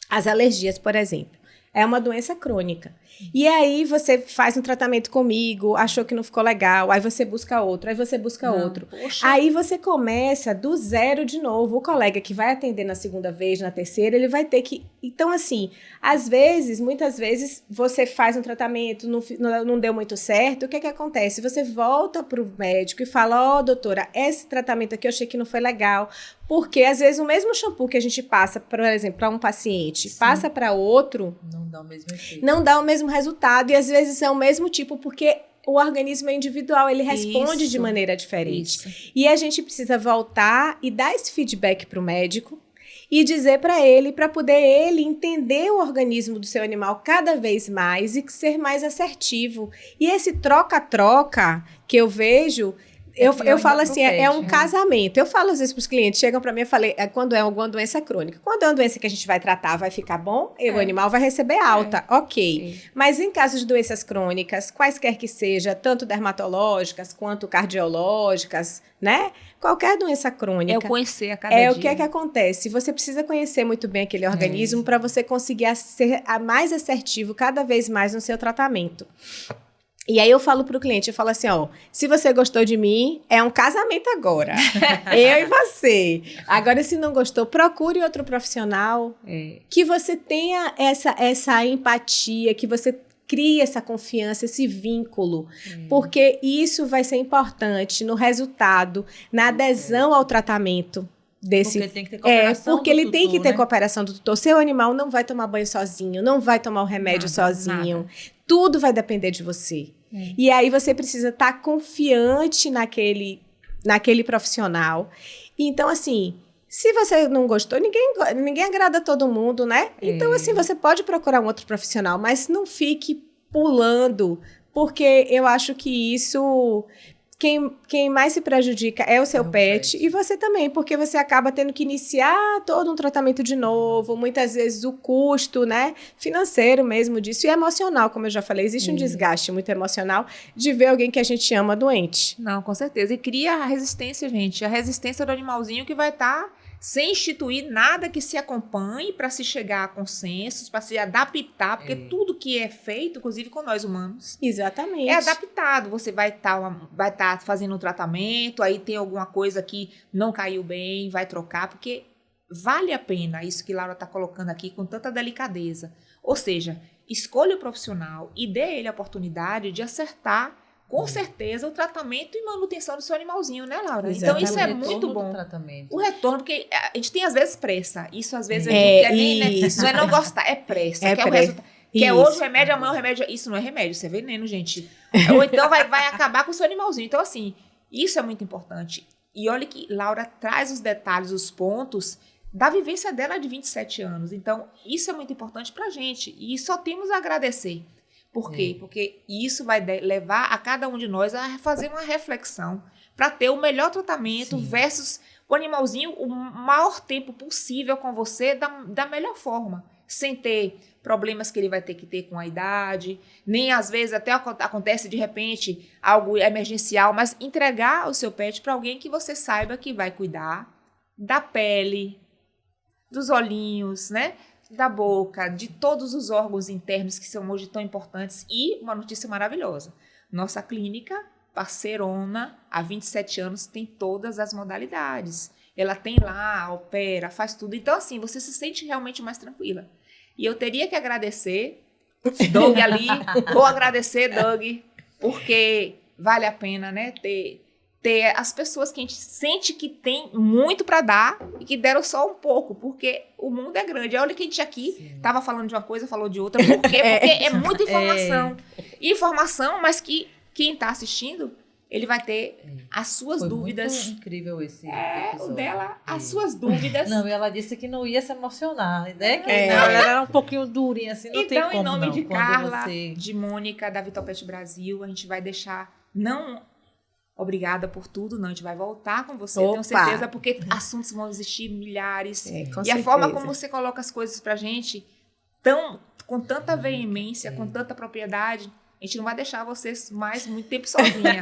As alergias, por exemplo, é uma doença crônica. E aí você faz um tratamento comigo, achou que não ficou legal, aí você busca outro, aí você busca outro. Poxa. Aí você começa do zero de novo. O colega que vai atender na segunda vez, na terceira, ele vai ter que... Então, assim, às vezes, muitas vezes, você faz um tratamento, não deu muito certo, o que é que acontece? Você volta para o médico e fala, doutora, esse tratamento aqui eu achei que não foi legal, porque às vezes o mesmo shampoo que a gente passa, por exemplo, para um paciente, passa para outro... Não dá o mesmo efeito. Não dá o mesmo resultado, e às vezes é o mesmo tipo, porque o organismo é individual, ele responde de maneira diferente. E a gente precisa voltar e dar esse feedback para o médico e dizer para ele, para poder ele entender o organismo do seu animal cada vez mais e ser mais assertivo. E esse troca-troca que eu vejo... Eu falo assim, é um casamento. Eu falo às vezes para os clientes, chegam para mim e falei, quando é alguma doença crônica. Quando é uma doença que a gente vai tratar, vai ficar bom, o animal vai receber alta, ok. Mas em caso de doenças crônicas, quaisquer que seja, tanto dermatológicas quanto cardiológicas, né? Qualquer doença crônica. É o conhecer a cada dia. O que é que acontece? Você precisa conhecer muito bem aquele organismo para você conseguir ser mais assertivo cada vez mais no seu tratamento. E aí eu falo pro cliente, eu falo assim, se você gostou de mim, é um casamento agora. Eu e você. Agora, se não gostou, procure outro profissional que você tenha essa empatia, que você crie essa confiança, esse vínculo. Porque isso vai ser importante no resultado, na adesão ao tratamento. Porque ele tem que ter cooperação do tutor, tem que ter cooperação do tutor. Seu animal não vai tomar banho sozinho, não vai tomar o remédio sozinho. Tudo vai depender de você. E aí você precisa estar confiante naquele profissional. Então, assim, se você não gostou, ninguém agrada a todo mundo, né? Então, assim, você pode procurar um outro profissional, mas não fique pulando, porque eu acho que isso... Quem mais se prejudica é o seu pet e você também, porque você acaba tendo que iniciar todo um tratamento de novo, muitas vezes o custo, né, financeiro mesmo disso e emocional, como eu já falei, existe um desgaste muito emocional de ver alguém que a gente ama doente. Não, com certeza, e cria a resistência, gente, a resistência do animalzinho que vai estar sem instituir nada que se acompanhe para se chegar a consensos, para se adaptar, porque tudo que é feito, inclusive com nós humanos, exatamente, é adaptado. Você vai estar fazendo um tratamento, aí tem alguma coisa que não caiu bem, vai trocar, porque vale a pena isso que Laura está colocando aqui com tanta delicadeza. Ou seja, escolha o profissional e dê ele a oportunidade de acertar com certeza o tratamento e manutenção do seu animalzinho, né, Laura? Exatamente. Então isso é muito bom. O retorno, porque a gente tem às vezes pressa. Isso às vezes a gente quer não é não gostar, é pressa. O resultado. Que é hoje o remédio, amanhã o remédio. Isso não é remédio, isso é veneno, gente. Ou então vai acabar com o seu animalzinho. Então, assim, isso é muito importante. E olha que Laura traz os detalhes, os pontos da vivência dela de 27 anos. Então, isso é muito importante pra gente. E só temos a agradecer. Por quê? Porque isso vai levar a cada um de nós a fazer uma reflexão para ter o melhor tratamento versus o animalzinho o maior tempo possível com você da melhor forma, sem ter problemas que ele vai ter que ter com a idade, nem às vezes até acontece de repente algo emergencial, mas entregar o seu pet para alguém que você saiba que vai cuidar da pele, dos olhinhos, né? Da boca, de todos os órgãos internos que são hoje tão importantes. E uma notícia maravilhosa. Nossa clínica, parceirona, há 27 anos, tem todas as modalidades. Ela tem lá, opera, faz tudo. Então, assim, você se sente realmente mais tranquila. E eu teria que agradecer Doug ali. Vou agradecer, Doug, porque vale a pena, né, ter as pessoas que a gente sente que tem muito para dar e que deram só um pouco, porque o mundo é grande. Olha que a gente aqui estava falando de uma coisa, falou de outra. Por quê? Porque é muita informação. Informação, mas que quem está assistindo, ele vai ter as suas dúvidas. Muito incrível esse episódio. O dela, as suas dúvidas. Não, ela disse que não ia se emocionar, né? Que ela era um pouquinho durinha, assim, não então, tem como. Então, em nome não, de Carla, de Mônica, da Vitopet Brasil, a gente vai deixar, não obrigada por tudo, não, a gente vai voltar com você, tenho certeza, porque assuntos vão existir milhares. E certeza. A forma como você coloca as coisas pra gente, com tanta veemência, com tanta propriedade, a gente não vai deixar vocês mais muito tempo sozinha.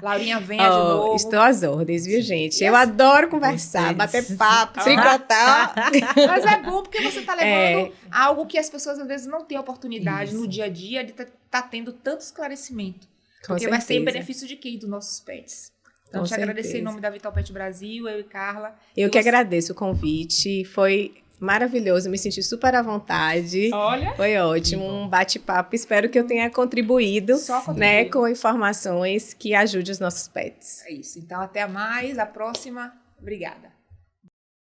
Laurinha, venha de novo. Estou às ordens, viu, gente? Eu adoro conversar, bater papo, tricotar. Mas é bom porque você está levando algo que as pessoas, às vezes, não têm oportunidade no dia a dia de tá tendo tanto esclarecimento. Porque vai ser em benefício de quem? Dos nossos pets. Então, te agradecer em nome da Vitopet Brasil, eu e Carla. Eu que agradeço o convite. Foi maravilhoso, me senti super à vontade. Olha. Foi ótimo, um bate-papo. Espero que eu tenha contribuído, né, com informações que ajudem os nossos pets. É isso. Então, até mais. A próxima. Obrigada.